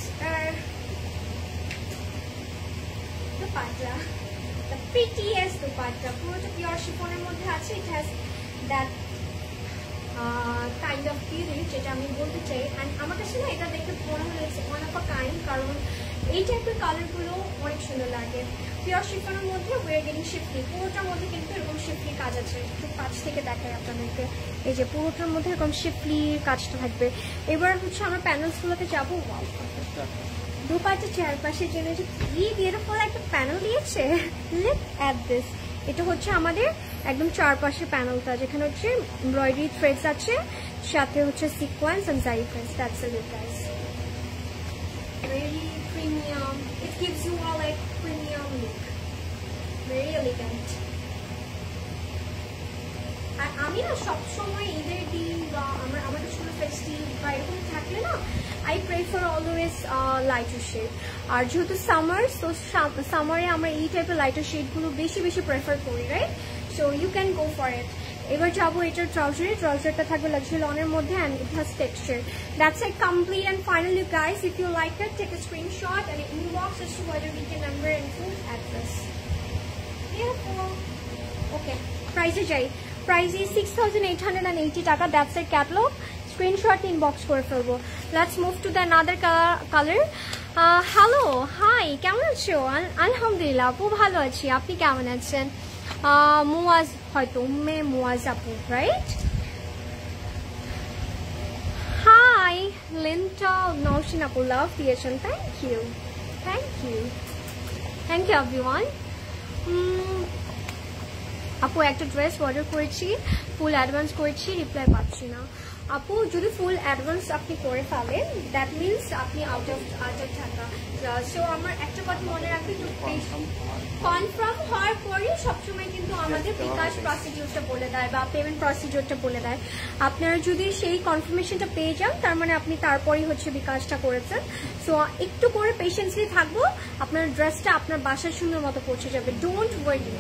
Speaker 1: dupatta, the prettiest dupatta. পুরোটা পিওর শিফনের মধ্যে আছে। It has that kind of feeling, যেটা আমি বলতে চাই। And আমার কাছে না এটা দেখে মনে হয়েছে one of a kind, কারণ এই টাইপের কালারগুলো অনেক সুন্দর লাগে। পিওর শিফনের মধ্যে ওয়ে গেটিং শিফলি, পুরোটার মধ্যে কিন্তু এরকম শিফলি কাজ আছে। একটু কাছ থেকে দেখাই আপনাদেরকে, এই যে পুরোটার মধ্যে এরকম শিফলির কাজটা থাকবে। এবার হচ্ছে আমরা প্যানেলসগুলোতে যাবো। দুপাটে চারপাশের জন্য যে কি বিউটিফুল একটা প্যানেল দিয়েছে। Look at this. এটা হচ্ছে আমাদের একদম চারপাশে প্যানেলটা, যেখানে হচ্ছে এমব্রয়ডারি থ্রেডস আছে, সাথে হচ্ছে সিকোয়েন্স এন্ড জারি threads. That's it guys. Very premium. It gives you all like premium look. Very elegant. আর আমি না সবসময় ঈদের দিন বা আমাদের ছোট ফেস্টিভ বা এরকম থাকলে না, I prefer always lighter shade. আর যেহেতু সামার, তো সামারে আমরা এই টাইপের লাইটার শেডগুলো বেশি বেশি প্রেফার করি, right? So you can go for it. এবার যাবো এটার ট্রাউজারে। ট্রাউজারটা থাকবে লাক্সারি লনের মধ্যে, and it has texture. That's it, complete and final look guys. If you like it, take a screenshot and inbox us to whether we can number and full address. Beautiful. Okay, price যাই। Price is 6,880 টাকা। That's a catalog. Screenshot inbox করে ফেলবো। Let's move to the another color. Hello, hi, কেমন আছো? আলহামদুলিল্লাহ আপু, ভালো আছি। আপনি কেমন আছেন? মুয়াজ, হয়তো মুয়াজ আপু, রাইট? হাই লিন্টা নওশিন আপু লাভ দিয়েছেন, thank you thank you thank you everyone. আপু একটা ড্রেস অর্ডার করেছি, ফুল অ্যাডভান্স করেছি, রিপ্লাই পাচ্ছি না। আপু যদি ফুল অ্যাডভান্স আপনি করে ফেলেন দ্যাট মিনস আপনি আউট অফ ঢাকা। সো আমার একটা কথা মনে রাখবেন, কনফার্ম হওয়ার পরে সবসময় কিন্তু আমাদের বিকাশ প্রসিডিউরটা বলে দেয় বা পেমেন্ট প্রসিডিউরটা বলে দেয়। আপনারা যদি সেই কনফার্মেশনটা পেয়ে যান তার মানে আপনি তারপরেই হচ্ছে বিকাশটা করেছেন। সো একটু করে পেশেন্সলি থাকবো, আপনার ড্রেসটা আপনার বাসার সুন্দর মতো পৌঁছে যাবে, ডোন্ট ওয়ারি।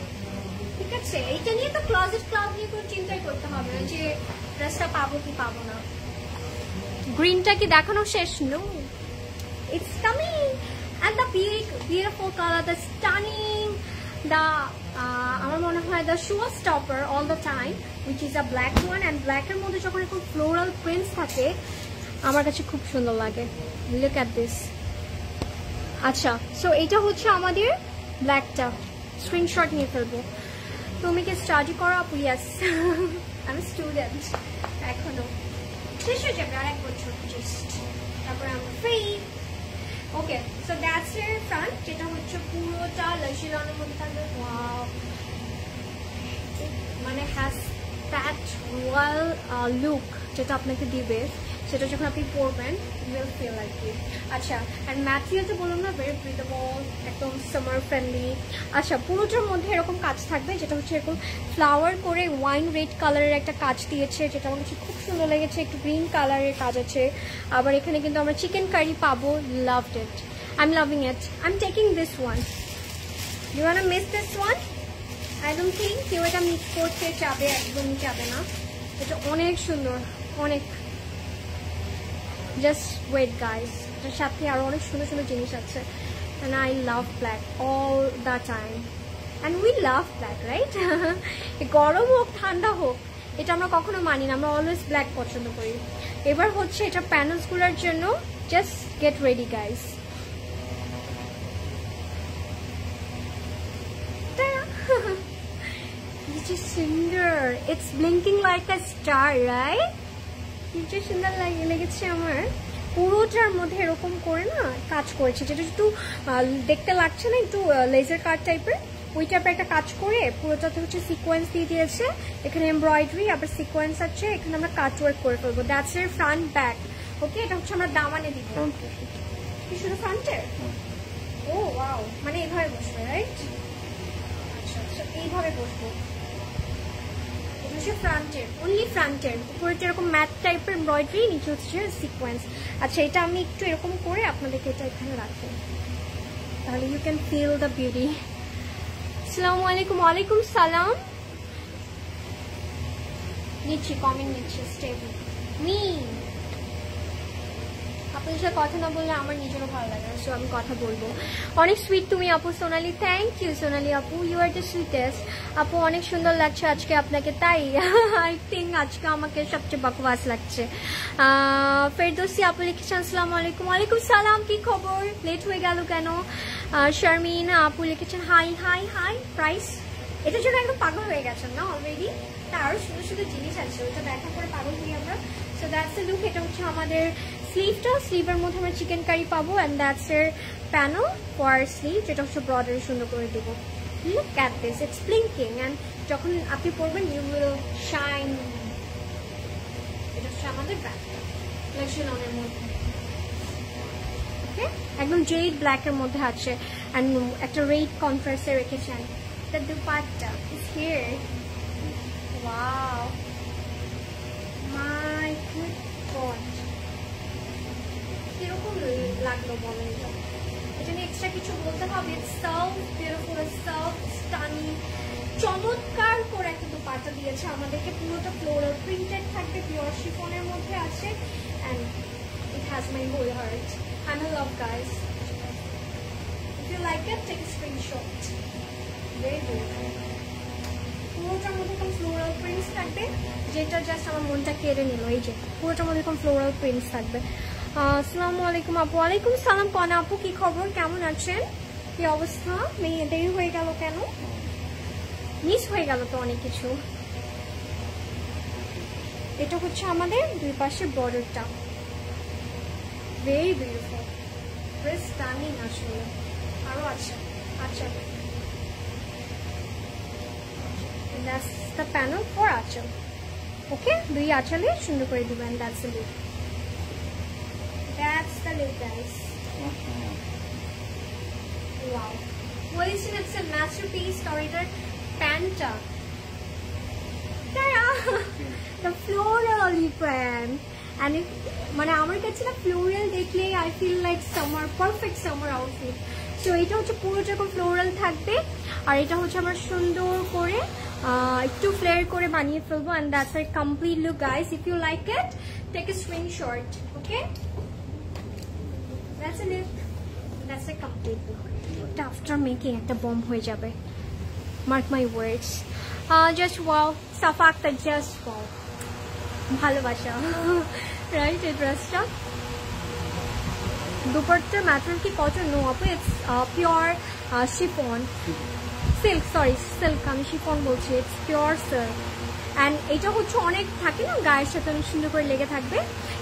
Speaker 1: ঠিক আছে, এইটা নিয়ে তো ক্লজেট ক্লাব নিয়ে কোনো চিন্তাই করতে হবে না যে ড্রেসটা পাবো কি পাবো না। গ্রিনটা কি দেখানো শেষ? No, it's coming and the beautiful color, the stunning, the আমার মনে হয় the showstopper all the time which is a black one, and black এর মধ্যে যখন এরকম floral prints থাকে আমার কাছে খুব সুন্দর লাগে। look at this। আচ্ছা, সো এটা হচ্ছে আমাদের ব্ল্যাকটা, স্ক্রিনশট নিয়ে ফেলবো। তুমি কি স্টাডি করো আপু? ইয়েস, আমি স্টুডেন্ট, এখনো শেষ হয়ে যাবে আর 1 বছর জাস্ট, তারপরে আমি ফ্রি। ওকে, সো দ্যাটস এর ফ্রন্ট, যেটা হচ্ছে পুরোটা লাক্সারি মধ্যে থাকবে। ওয়াও, মানে হ্যাজ দ্যাট রয়্যাল লুক যেটা আপনাকে দিবে, সেটা যখন আপনি পরবেন উইল ফিল লাইক ইট। আচ্ছা, অ্যান্ড ম্যাটেরিয়ালটা বলুন না, ভেরি ব্রিথেবল, একদম সামার ফ্রেন্ডলি। আচ্ছা, পুরোটার মধ্যে এরকম কাজ থাকবে, যেটা হচ্ছে এরকম ফ্লাওয়ার করে ওয়াইন রেড কালারের একটা কাজ দিয়েছে, যেটা আমার কাছে খুব সুন্দর লেগেছে। একটু গ্রিন কালারের কাজ আছে, আবার এখানে কিন্তু আমরা চিকেন কারি পাবো। Loved it, I am loving it, I am taking this one. You want miss this one? I don't think কেউ এটা মিস করতে চাবে, একদমই চাবে না। এটা অনেক সুন্দর, অনেক। জাস্ট ওয়েট গাইস, এটার সাথে আরো অনেক সুন্দর সুন্দর জিনিস আছে। and I love black all the time and we love black, right? গরম হোক ঠান্ডা হোক এটা আমরা কখনো মানি না, আমরা অলওয়েজ ব্ল্যাক পছন্দ করি। এবার হচ্ছে এটা প্যানেলস গুলোর জন্য, just get ready guys. This is সুন্দর, it's blinking like a star, right? কি সুন্দর লেগেছে আমার। পুরোটার মধ্যে এরকম করে না কাজ করেছে, যেটা একটু দেখতে লাগছে না, একটু লেজার কাট টাইপের, ওই টাইপের একটা কাজ করে পুরোটাতে হচ্ছে সিকোয়েন্স দিয়ে দিয়েছে। এখানে এমব্রয়ডারি, আবার সিকোয়েন্স আছে, এখানে আমরা কাট ওয়ার্ক করে ফেলবো। দ্যাটস এর ফ্রন্ট ব্যাক। ওকে, এটা হচ্ছে আমরা দামানে দিব। কি শুধু ফ্রন্টের? ও ওয়াও, মানে এইভাবে বসবে, রাইট? আচ্ছা আচ্ছা, এইভাবে বসবো। ফ্রন্টের, অনলি ফ্রন্টের উপরে এরকম ম্যাট টাইপের এমব্রয়ডারি, নিচে হচ্ছে সিকোয়েন্স। আচ্ছা, এটা আমি একটু এরকম করে আপনাদেরকে এটা এখানে রাখবো, তাহলে you can feel the beauty. আসসালামু আলাইকুম। ওয়ালাইকুম সালাম। নিচ্ছি কমেন্ট, নিচ্ছি স্টেবল মি। আপনাদের সাথে কথা না বললে আমার নিজেরও ভালো লাগে না, সো আমি কথা বলবো। অনেক সুইট তুমি আপু সোনালি, থ্যাংক ইউ সোনালি আপু, ইউ আর দ্য সুইটেস্ট আপু। অনেক সুন্দর লাগছে আজকে আপনাকে, তাই আই থিঙ্ক আজকে আমাকে সবচেয়ে বকওয়াস লাগছে। ফেরদৌসি আপু লিখেছেন আসসালামু আলাইকুম। ওয়ালাইকুম সালাম, কি খবর? লেট হয়ে গেল কেন? শারমিন আপু লিখেছেন হাই হাই হাই। প্রাইস এটার জন্য একদম পাগল হয়ে গেছেন না অলরেডি? তা আরো সুন্দর সুন্দর জিনিস আছে, ওটা দেখা করে পাগল হই আমরা। So that's A look. এটা হচ্ছে আমাদের স্লিভটা, স্লিভের মধ্যে আমরা চিকেন কারি পাবো, অ্যান্ড দ্যাটস এর প্যানেল ফর স্লিভ, যেটা হচ্ছে ব্রডারি সুন্দর করে দেবো। Look at this, it's blinking, and যখন আপনি পরবেন ইউ উইল শাইন। এটা হচ্ছে আমাদের ব্যাগটা লাক্সারি মধ্যে, ওকে, একদম জেড ব্ল্যাকের মধ্যে আছে, অ্যান্ড একটা রেড কন্ট্রাস্টে রেখেছেন। The dupatta is here. Wow, my good God, কিরকম লাগলো বলেন? এটা নিয়ে এক্সট্রা কিছু বলতে হবে? It's so beautiful, it's so stunning. চমৎকার করে একটা দুপাট্টা দিয়েছে আমাদেরকে, পুরোটা ফ্লোরাল প্রিন্টেড থাকবে, পিওর শিফনের মধ্যে আছে, and it has my whole heart. I'm in love, guys. If you like it, take a screenshot. পুরোটার মধ্যে এরকম ফ্লোরাল প্রিন্টস থাকবে, যেটা জাস্ট আমার মনটা কেড়ে নিল। এই যে পুরোটার মধ্যে এরকম ফ্লোরাল প্রিন্টস থাকবে। আসসালামু আলাইকুম আপু। ওয়ালাইকুম সালাম কনা আপু, কি খবর, কেমন আছেন, কি অবস্থা? দেরি হয়ে গেল কেন? মিস হয়ে গেল তো অনেক কিছু। এটা হচ্ছে আমাদের দুই পাশে বর্ডারটা, ভেরি বিউটিফুল, ভেরি স্টানিং আসলে। আরো আছে, আচ্ছা that's the panel for আঁচল। ওকে, দুই আঁচলে সুন্দর করে দিবেন। that's the look, that's the look guys. Wow, well it's a masterpiece or either panta the floral pen and if মানে আমার কাছে না ফ্লোরাল দেখলে I feel like summer, perfect summer outfit. So এটা হচ্ছে পুরোটা এরকম ফ্লোরাল থাকবে, আর এটা হচ্ছে আমার সুন্দর করে একটু ফ্লেয়ার করে বানিয়ে ফেলবো। And that's a complete look guys. If you like it take a screenshot. Okay, that's a look, that's a complete look. এটা আফটার মেকিং একটা বম্ব হয়ে যাবে, mark my words. Just wow, Safa Akter, just wow, ভালোবাসা রাইট। এই ড্রেসটা দুপাট্টার ম্যাটেরিয়াল কি কটন? নো আপু, it's pure chiffon silk, sorry silk, আমি শিফন বলছি, ইটস পিওর সিল্ক। অ্যান্ড এটা হচ্ছে অনেক থাকে না গায়ের সাথে অনেক সুন্দর করে লেগে থাকবে,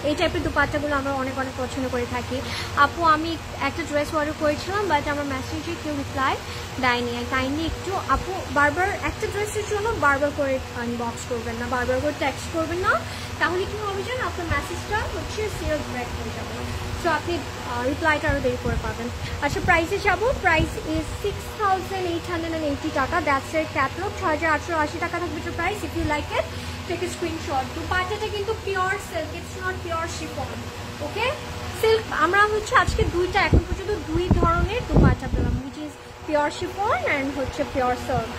Speaker 1: এই টাইপের দুপাট্টাগুলো আমরা অনেক অনেক পছন্দ করে থাকি। আপু আমি একটা ড্রেস অর্ডার করেছিলাম, বাট আমার মেসেজে কেউ রিপ্লাই দেয়নি। কাইন্ডলি একটু আপু বারবার একটা ড্রেসের জন্য বারবার করে ইনবক্স করবেন না, বারবার করে টেক্সট করবেন না, তাহলে কি হবে জান আপনার মেসেজটা হচ্ছে সিরিয়াস ব্রেক হয়ে যাবে। সো আপনি রিপ্লাইটা আরও দেরি করে পাবেন। আচ্ছা প্রাইসে যাবো, প্রাইস ইজ 6,880 টাকা। দ্যাটস এর ক্যাটলগ 6,880 টাকা থাকবে এটার price. If you like it take a screenshot. দুপাট্টাটা কিন্তু pure silk, it's not pure chiffon. Okay, silk আমরা হচ্ছে আজকে দুইটা, এখন পর্যন্ত দুই ধরনের দুপাট্টা পেলাম, which is pure chiffon and হচ্ছে পিওর সিল্ক।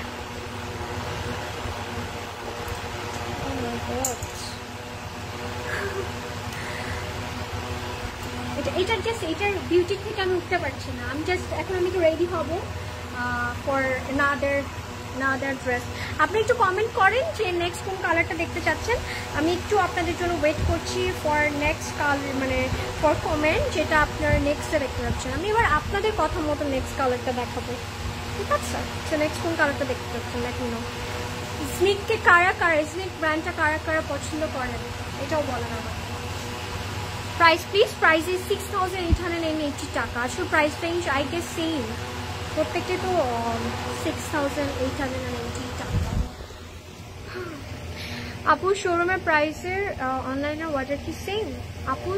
Speaker 1: এটার জাস্ট এটার বিউটি থেকে আমি উঠতে পারছি না। আমি জাস্ট এখন আমি একটু রেডি হবো ফর নাদার ড্রেস। আপনি একটু কমেন্ট করেন যে নেক্সট কোন কালারটা দেখতে চাচ্ছেন। আমি একটু আপনাদের জন্য ওয়েট করছি ফর নেক্সট কালার, মানে ফর কমেন্ট যেটা আপনারা নেক্সটে দেখতে চাচ্ছেন। আমি এবার আপনাদের কথা মতো নেক্সট কালারটা দেখাবো, ঠিক আছে? তো নেক্সট কোন কালারটা দেখতে চাচ্ছেন দেখুন। স্নিককে কারা কারা, স্নিক ব্র্যান্ডটা কারা কারা পছন্দ করেন এটাও বলেন আমার। প্রাইস প্লিজ, প্রাইস ইজ 6,880 টাকা। আসলে price range I guess same, প্রত্যেকটা তো 6,880 টাকা। আপু শোরুমের প্রাইসের অনলাইনে ওয়াটার কি সেম? আপু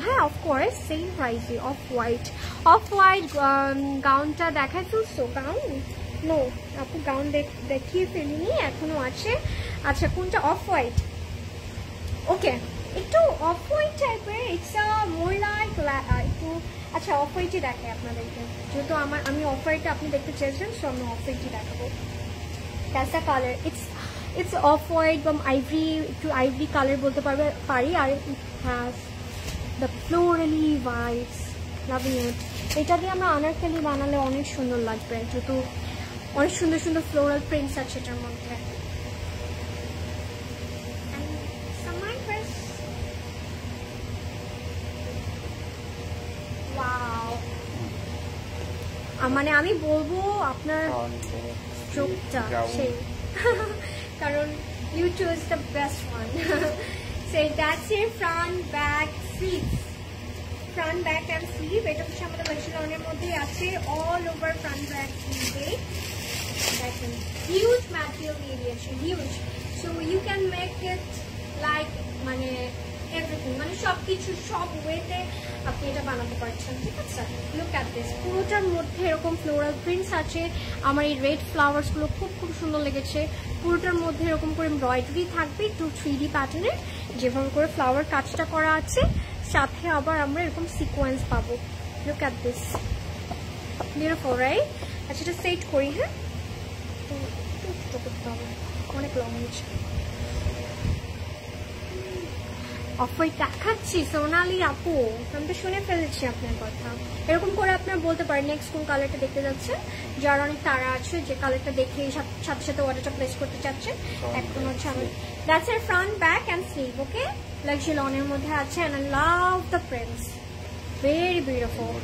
Speaker 1: হ্যাঁ অফকোর্স সেম প্রাইসে। অফ হোয়াইট গাউনটা দেখাই ফেলছো? গাউন নো আপু, গাউন দেখিয়ে ফেলিনি, এখনো আছে। আচ্ছা কোনটা? অফ হোয়াইট, ওকে একটু অফ হোয়াইট টাইপের, ইটস মোর লাইক একটু। আচ্ছা অফ হোয়াইটই দেখাই আপনাদেরকে, যেহেতু আমি অফ হোয়াইটটা আপনি দেখতে চেয়েছেন, সো আমি অফ হোয়াইটই দেখাবো। That's the colour, it's off white বা আইভরি, একটু আইভরি কালার বলতে পারি। আর it has the floral vibes, loving it. এটা দিয়ে আমরা আনারকলি বানালে অনেক সুন্দর লাগবে, যেহেতু অনেক সুন্দর সুন্দর ফ্লোরাল প্রিন্টস আছে এটার মধ্যে। মানে আমি বলবো আপনার চোখটা সেই, কারণ you choose the best one. So that's এর front back sleeve, front back and sleeve. এটা হচ্ছে আমাদের লাক্সিলনের মধ্যে আছে, অল ওভার ফ্রন্ট ব্যাক স্লিভে দেখেন হিউজ ম্যাটেরিয়াল দিয়ে দিয়েছে, huge. So you can make it like মানে এভরিথিং, মানে সবকিছু সব ওয়েতে আপনি এটা বানাতে পারছেন, ঠিক আছে? লুক অ্যাট দিস, পুরোটার মধ্যে এরকম ফ্লোরাল প্রিন্টস আছে। আমার এই রেড ফ্লাওয়ার্সগুলো খুব খুব সুন্দর লেগেছে। পুরোটার মধ্যে এরকম করে এমব্রয়ডারি থাকবে, একটু 3D প্যাটার্নের, যেভাবে করে ফ্লাওয়ার কাজটা করা আছে, সাথে আবার আমরা এরকম সিকোয়েন্স পাবো। Look at this, beautiful right? আচ্ছা এটা সেট করি, হ্যাঁ একটু করতে হবে, অনেক লং হচ্ছে। অফ হোয়াইট দেখাচ্ছি সোনালি আপু, আমি তো শুনে ফেলেছি আপনার কথা। এরকম করে আপনারা বলতে পারেন নেক্সট কোন কালারটা দেখতে যাচ্ছেন, যার অনেক তারা আছে যে কালারটা দেখে সাথে সাথে অর্ডারটা প্লেস করতে চাচ্ছেন। এখন হচ্ছে আমি দ্যাটস এর front back and sleeve, okay? লাক্সিলনের মধ্যে আছে and I love the prints, very beautiful.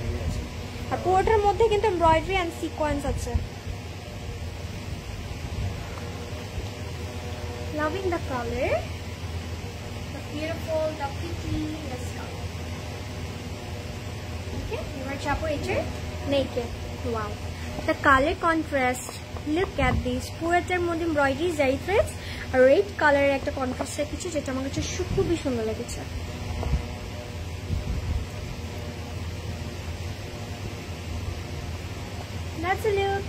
Speaker 1: আর পুরোটার মধ্যে কিন্তু এমব্রয়ডারি অ্যান্ড সিকোয়েন্স আছে। Loving the colour, beautiful, the pretty, let's go. Okay, এবার যাবো এটার নেকে। Wow, the colour contrast, look at this. পুরোটার মধ্যে এমব্রয়ডারি জারি থ্রেডস আর রেড কালারের একটা কন্ট্রাস্ট রেখেছে, যেটা আমার কাছে খুবই সুন্দর লেগেছে। That's a look.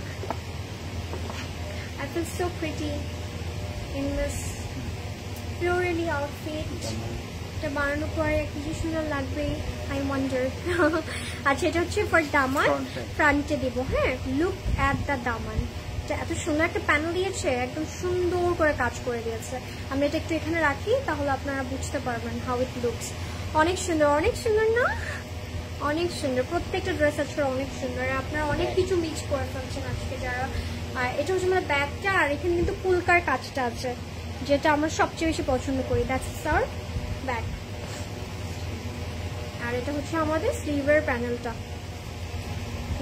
Speaker 1: I feel so pretty in this florally outfit. এটা বানানোর পরে কিছু সুন্দর লাগবে, আই ওয়ান্ডার। আচ্ছা, এটা হচ্ছে ফর দামান, ফ্রন্টে দিব। হ্যাঁ, লুক অ্যাট দ্য দামান। এত সুন্দর একটা প্যানেল দিয়েছে, একদম সুন্দর করে কাজ করে দিয়েছে। আমি এটা একটু এখানে রাখি, তাহলে আপনারা বুঝতে পারবেন হাউ ইট লুকস। অনেক সুন্দর, অনেক সুন্দর না? অনেক সুন্দর, প্রত্যেকটা ড্রেস আছে অনেক সুন্দর। আপনারা অনেক কিছু মিক্স করে ফেলছেন আজকে যারা। আর এটা হচ্ছে আমার ব্যাগটা, আর এখানে কিন্তু পুলকার কাজটা আছে, যেটা আমরা সবচেয়ে বেশি পছন্দ করি। That's our bag. আর এটা হচ্ছে আমাদের স্লিভের প্যানেলটা,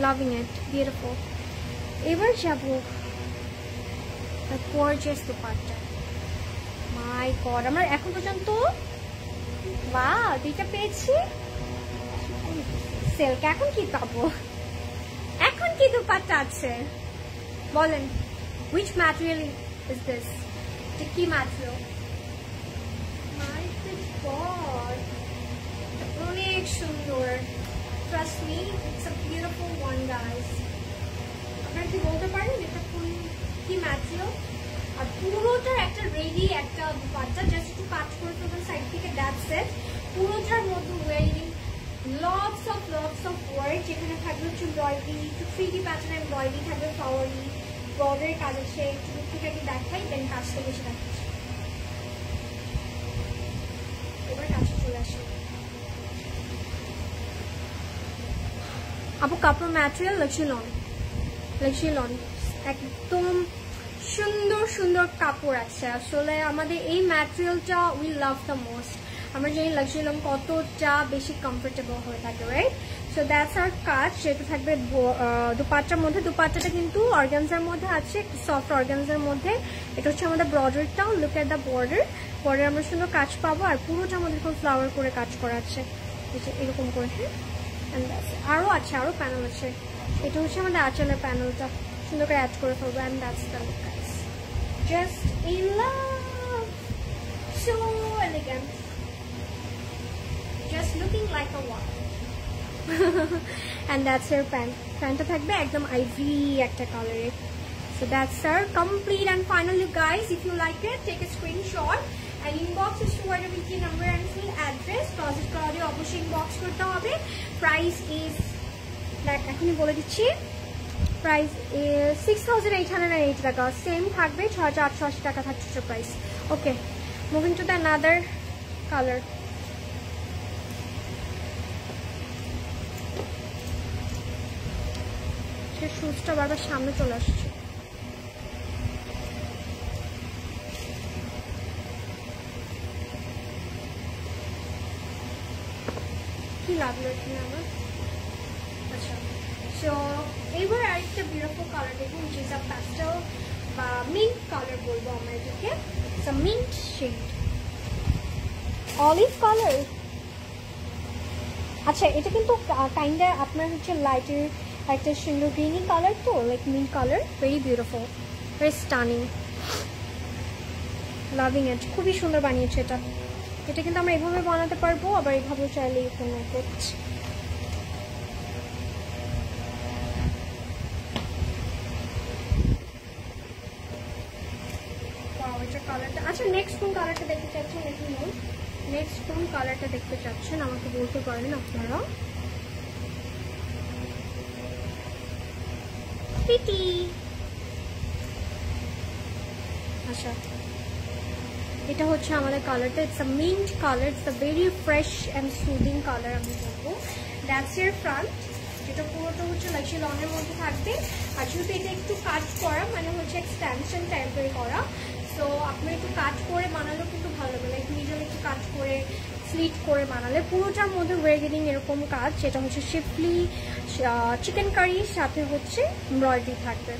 Speaker 1: লাভিং ইট, বিউটিফুল। এবার যাবো গর্জিয়াস দুপাট্টা। মাই গড, আমরা এখন পর্যন্ত বাহ দুইটা পেয়েছি। সিল্ক, এখন কি পাবো? এখন কি দুপাট্টা আছে বলেন? which material is this? এটা কি ম্যাটেরিয়াল? মাই গড, অনেক সুন্দর। Trust me, it's a beautiful one guys. আপনারা কি বলতে পারেন এটা কি ম্যাটেরিয়াল? আর পুরোটার একটা রেডি একটা দুপাট্টা, জাস্ট একটু কাট করে ফেলবেন সাইড থেকে, দ্যাটস ইট। পুরোটার মধ্যে ওয়েরিং lots of work, যেখানে থাকবে হচ্ছে এমব্রয়ডারি, একটু 3D প্যাটার্ন এমব্রয়ডারি থাকবে, ফ্লাওয়ারি বর্ডারের কাজ আছে। একটু টুকটাকি দেখাই, দেন কাজটা বেশি দেখাচ্ছি। এবার কাজটা চলে আসে। আপু কাপড় ম্যাটেরিয়াল লক্সিলন, একদম সুন্দর সুন্দর কাপড় আছে। আসলে আমাদের এই ম্যাটেরিয়ালটা উই লাভ দ্য মোস্ট। আমরা জানি লক্সিলন কতটা বেশি কমফোর্টেবল হয়ে থাকে, রাইট? সো দ্যাটস আর কাজ, যেটা থাকবে দুপাট্টার মধ্যে। দুপাট্টাটা কিন্তু অর্গানজার মধ্যে আছে, সফট অর্গানজার মধ্যে। এটা হচ্ছে আমাদের বর্ডারটা, look at the border. Border আমরা সুন্দর কাজ পাবো, আর পুরোটা আমাদের খুব ফ্লাওয়ার করে কাজ করা আছে, এরকম করে। হ্যাঁ, আরো আছে, আরো প্যানেল আছে। এটা হচ্ছে আমাদের আঁচলের প্যানেলটা, সুন্দর করে অ্যাড করে ফেলবো। And that's the look guys, just in love, so elegant, just looking like a wow. And that's your pant. Pant থাকবে একদম আইভরি একটা কালারে। So that's our complete and final look guys. If you like it, take a screenshot and inbox us to our BT number and full address. Closet Claudio অবশ্যই inbox করতে হবে। Price is, এখনই বলে দিচ্ছি, price is 6,808 টাকা। সেম থাকবে, 6,880 টাকা থাকছে price. Okay, moving to the another color. শুজটা বারবার সামনে চলে আসছে। কি লাগলো এখানে আমার? আচ্ছা, সো এবার আরেকটা বিউটিফুল কালার দেখুন, which is a pastel বা মিন্ট কালার বলবো আমরা এটাকে। It's a mint shade, olive color। আচ্ছা, এটা কিন্তু কাইন্ডা আপনার হচ্ছে লাইটের একটা সুন্দর গ্রিনি কালার, তো like mint colour, very beautiful, very stunning, loving ইট। খুবই সুন্দর বানিয়েছে এটা। এটা কিন্তু আমরা এভাবে বানাতে পারবো, আবার এভাবে চাইলে এখানে করছি। কালারটা, আচ্ছা নেক্সট কোন কালারটা দেখতে চাচ্ছেন? দেখুন, নেক্সট কোন কালারটা দেখতে চাচ্ছেন আমাকে বলতে পারেন আপনারা। আচ্ছা, এটা হচ্ছে আমাদের কালারটা, it's a mint colour, it's a very fresh and soothing colour আমি বলবো। দ্যাটস ইয়ার ফ্রন্ট, যেটা পুরোটা হচ্ছে লনের মধ্যে থাকবে। আর যেহেতু এটা একটু কাজ করা, মানে হচ্ছে এক্সটেনশন টাইপের করা, সো আপনি একটু কাজ করে বানালেও কিন্তু ভালো লাগবে, লাইক মিডল একটু কাজ করে স্লিট করে বানালে। পুরোটার মধ্যে ওয়েগিনিং এরকম কাজ, যেটা হচ্ছে শিফলি চিকেন কারির সাথে হচ্ছে এমব্রয়ডারি থাকবে।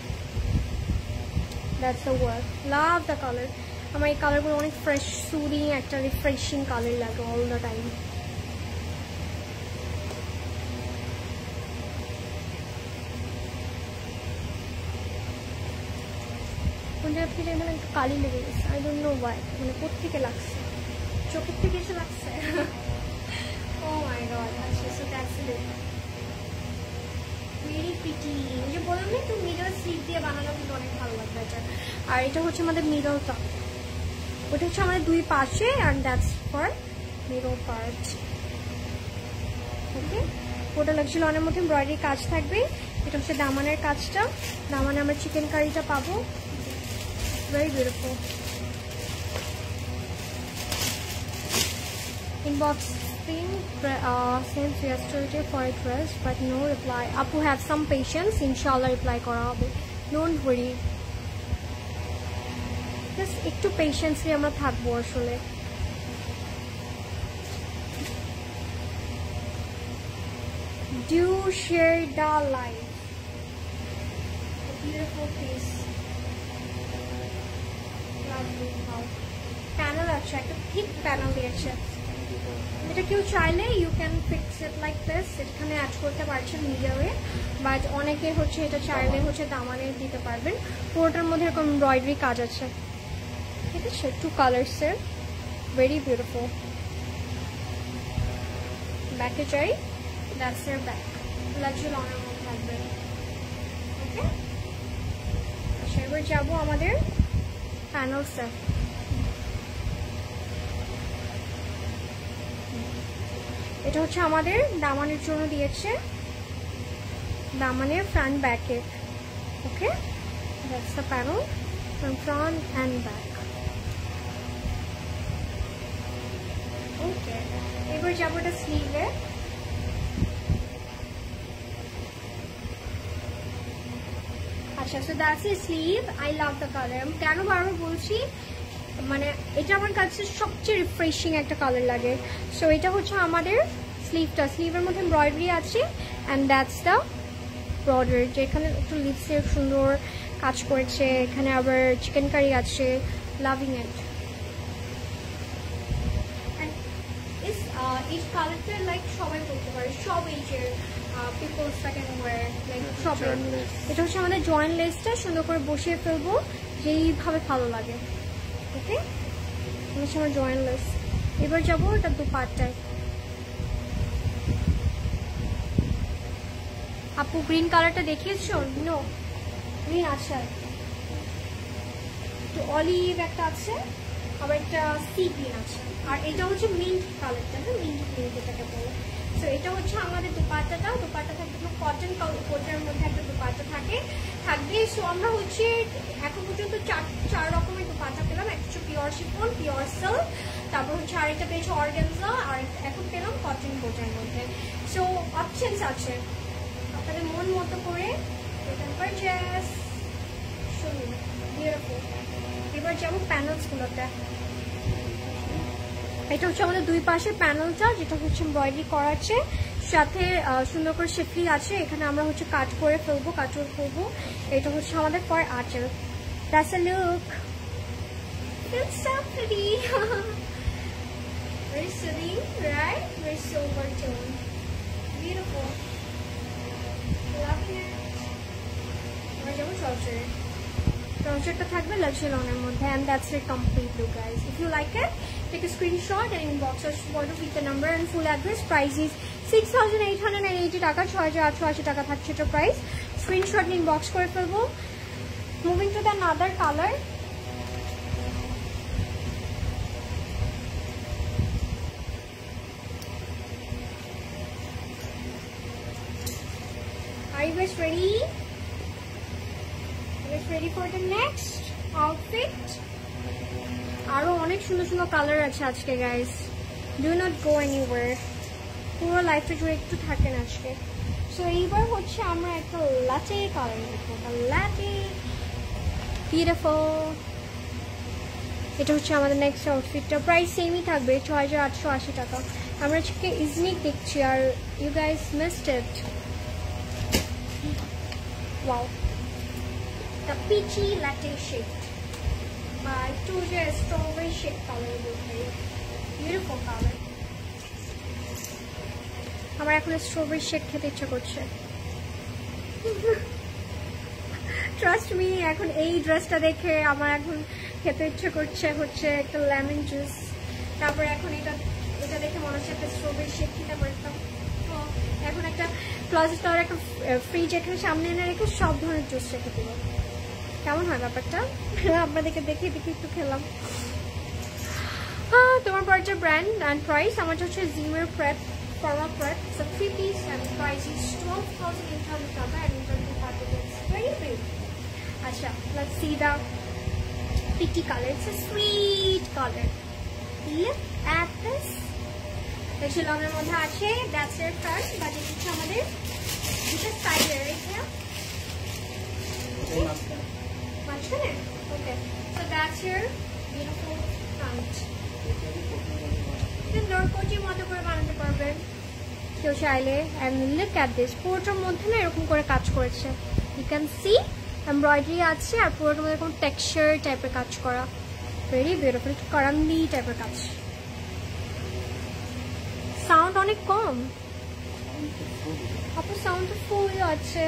Speaker 1: That's the work, love the colour. আমার এই কালারগুলো অনেক ফ্রেশ, সুদিং, একটা রিফ্রেশিং কালার লাগে অল দ্য টাইম। আপনি যেমন একটু কালি লেগে গেছে, আই ডোন্ট নো ওয়াই, মানে কোত্থেকে লাগছে, চোখের থেকে এসে লাগছে। ও মাই গড। আচ্ছা, so that's it, very pretty. এই যে বললাম না একটু মিডল স্লিভ দিয়ে বানানো কিন্তু অনেক ভালো লাগবে এটা। আর এটা হচ্ছে আমাদের মিডলটা, ওটা হচ্ছে আমাদের দুই পাশে, and that's for middle part. Okay, ওটা লাগছিল অনেক মধ্যে এমব্রয়ডারি কাজ থাকবে। এটা হচ্ছে দামানের কাজটা, দামানে আমরা চিকেন কারিটা পাবো, very beautiful. Inbox thing since yesterday for a dress but no reply. Apu have some patience, inshallah reply kora hobe, don't worry, just ekটু patience নিয়ে আমরা থাকবো আসলে। Do share the live, a beautiful piece, lovely. How panel আছে, একটা thick panel দিয়েছে, এটা কেউ চাইলে you can fix it like this, এখানে অ্যাড করতে পারছেন মিডিয়ামে, বাট অনেকে হচ্ছে এটা চাইলে হচ্ছে দামানে দিতে পারবেন। পুরোটার মধ্যে এরকম এমব্রয়ডারি কাজ আছে, ঠিক আছে, টু কালার্সের, ভেরি বিউটিফুল। ব্যাকে চাই, দ্যাটস এর ব্যাক, লাক্সারি লনের মধ্যে থাকবে। ওকে, আচ্ছা এবার যাবো আমাদের প্যানেলসে। এটা হচ্ছে আমাদের দামানের জন্য দিয়েছে, দামানের ফ্রন্ট ব্যাকে। Okay, that's the panel from front and back. Okay, এবার যাবো এটা স্লিভে। আচ্ছা, so that's a sleeve. I love the colour. আমি কেন বারবার বলছি, মানে এটা আমার কাছে সবচেয়ে রিফ্রেশিং একটা কালার লাগে। সো এটা হচ্ছে আমাদের স্লিভটা, স্লিভের মধ্যে এমব্রয়ডারি আছে, অ্যান্ড দ্যাটস দ্য বর্ডার, যেখানে একটু লিপসের সুন্দর কাজ করেছে, এখানে আবার চিকেন কারি আছে, লাভিং ইট। এই কালারটা লাইক সবাই বলতে পারে, সব এইজের পিপলসটা ক্যান ওয়্যার, লাইক সবাই। এটা হচ্ছে আমাদের জয়েন্ট লেসটা, সুন্দর করে বসিয়ে ফেলবো যেইভাবে ভালো লাগে। ওকে, হচ্ছে আমার জয়েন্ট লেস। এবার যাবো এটা দুপাট্টায়। আপু গ্রিন কালারটা দেখিয়েছো? নো, গ্রিন আছে, তো অলিভ একটা আছে, আবার একটা সি গ্রিন আছে, আর এটা হচ্ছে মিন্ট কালারটা, হ্যাঁ মিন্ট গ্রিন যেটাকে বলে। সো এটা হচ্ছে আমাদের দুপাট্টাটা। দুপাট্টা থাকবে কটন কোটের মধ্যে একটা দুপাট্টা থাকবে। সো আমরা হচ্ছে এখন পর্যন্ত চার রকমের দুপাট্টা পেলাম। একটা হচ্ছে পিওর শিফন, পিওর সিল্ক, তারপর হচ্ছে আরেকটা পেয়েছে অর্গানজা, আর এখন পেলাম কটন কোটের মধ্যে। সো অপশনস আছে, আপনাদের মন মতো করে পারচেস শুনুন। বিউটিফুল। এবার যাবো প্যানেলসগুলোতে। এটা হচ্ছে আমাদের দুই পাশে প্যানেলটা, যেটা হচ্ছে এমব্রয়ডারি করা আছে, সাথে সুন্দর করে শিফলি আছে। এখানে আমরা হচ্ছে কাট করে ফেলবো, কাটওয়ার্ক করবো। এটা হচ্ছে আমাদের ফর আঁচল। That's a look, it's so pretty, very soothing, right? Very silver tone, beautiful, loving it. এবার যাবো ট্রাউজারে। ট্রাউজারটা থাকবে লাক্সারি লনের মধ্যে, and that's it complete look guys. If you like it, take a screenshot and inbox us with the number and full address. Price is 6,880 টাকা, 6,880 টাকা থাকছে এটা প্রাইস। স্ক্রিনশট নিয়ে ইনবক্স করে ফেলবো। Moving to the another colour. Are you guys ready? Are you guys ready for the next outfit? আরো অনেক সুন্দর সুন্দর কালার আছে আজকে guys, do not go anywhere, পুরো লাইফটা জুড়ে একটু থাকেন আজকে। সো এইবার হচ্ছে আমরা একটা লাটে কালার দেখবো, লাটে, বিউটিফুল। এটা হচ্ছে আমাদের নেক্সট আউটফিটটা, প্রাইস সেমই থাকবে 6,880 টাকা। আমরা আজকে ইজনিক দেখছি, আর you guys missed it. Wow, the peachy latte shade, একটু যে স্ট্রবেরি শেড কালার বলতে, বিউটিফুল কালার। আমার এখন স্ট্রবেরি শেড খেতে ইচ্ছা করছে। ট্রাস্ট মি, এখন এই ড্রেসটা দেখে আমার এখন খেতে ইচ্ছে করছে হচ্ছে একটা লেমন জুস। তারপরে এখন এটা দেখে মনে হচ্ছে একটা স্ট্রবেরি শেক খেতে পারতাম। এখন একটা ক্লোজেট করার একটা ফ্রিজ এখানে সামনে এনে রেখে সব ধরনের জুস রেখে দেবো। কেমন হয় ব্যাপারটা? আপনাদেরকে দেখে একটু খেলাম। তোমার পড়ছে ব্র্যান্ড অ্যান্ড প্রাইস। আমার হচ্ছে জিমের প্রেপ, ফর্মা prep, so 3 piece and price is 12,800 টাকা and interview package is very big. আচ্ছা, let's see the pretty color. It's a sweet color. Look at this. দেখছি লংয়ের মধ্যে আছে, that's your front, but এটা হচ্ছে আমাদের দুটো সাইডের এটা মাঝখানে। ওকে, so that's your beautiful front. সুন্দর কোটির মতো করে বানাতে পারবেন কেউ চাইলে। and look at this, পুরোটার মধ্যে না এরকম করে কাজ করেছে, you can see এমব্রয়ডারি আছে আর পুরোটার মধ্যে এরকম টেক্সচার টাইপের কাজ করা, ভেরি বিউটিফুল, কারান্দি টাইপের কাজ। সাউন্ড অনেক কম আপু, সাউন্ড ফুল আছে।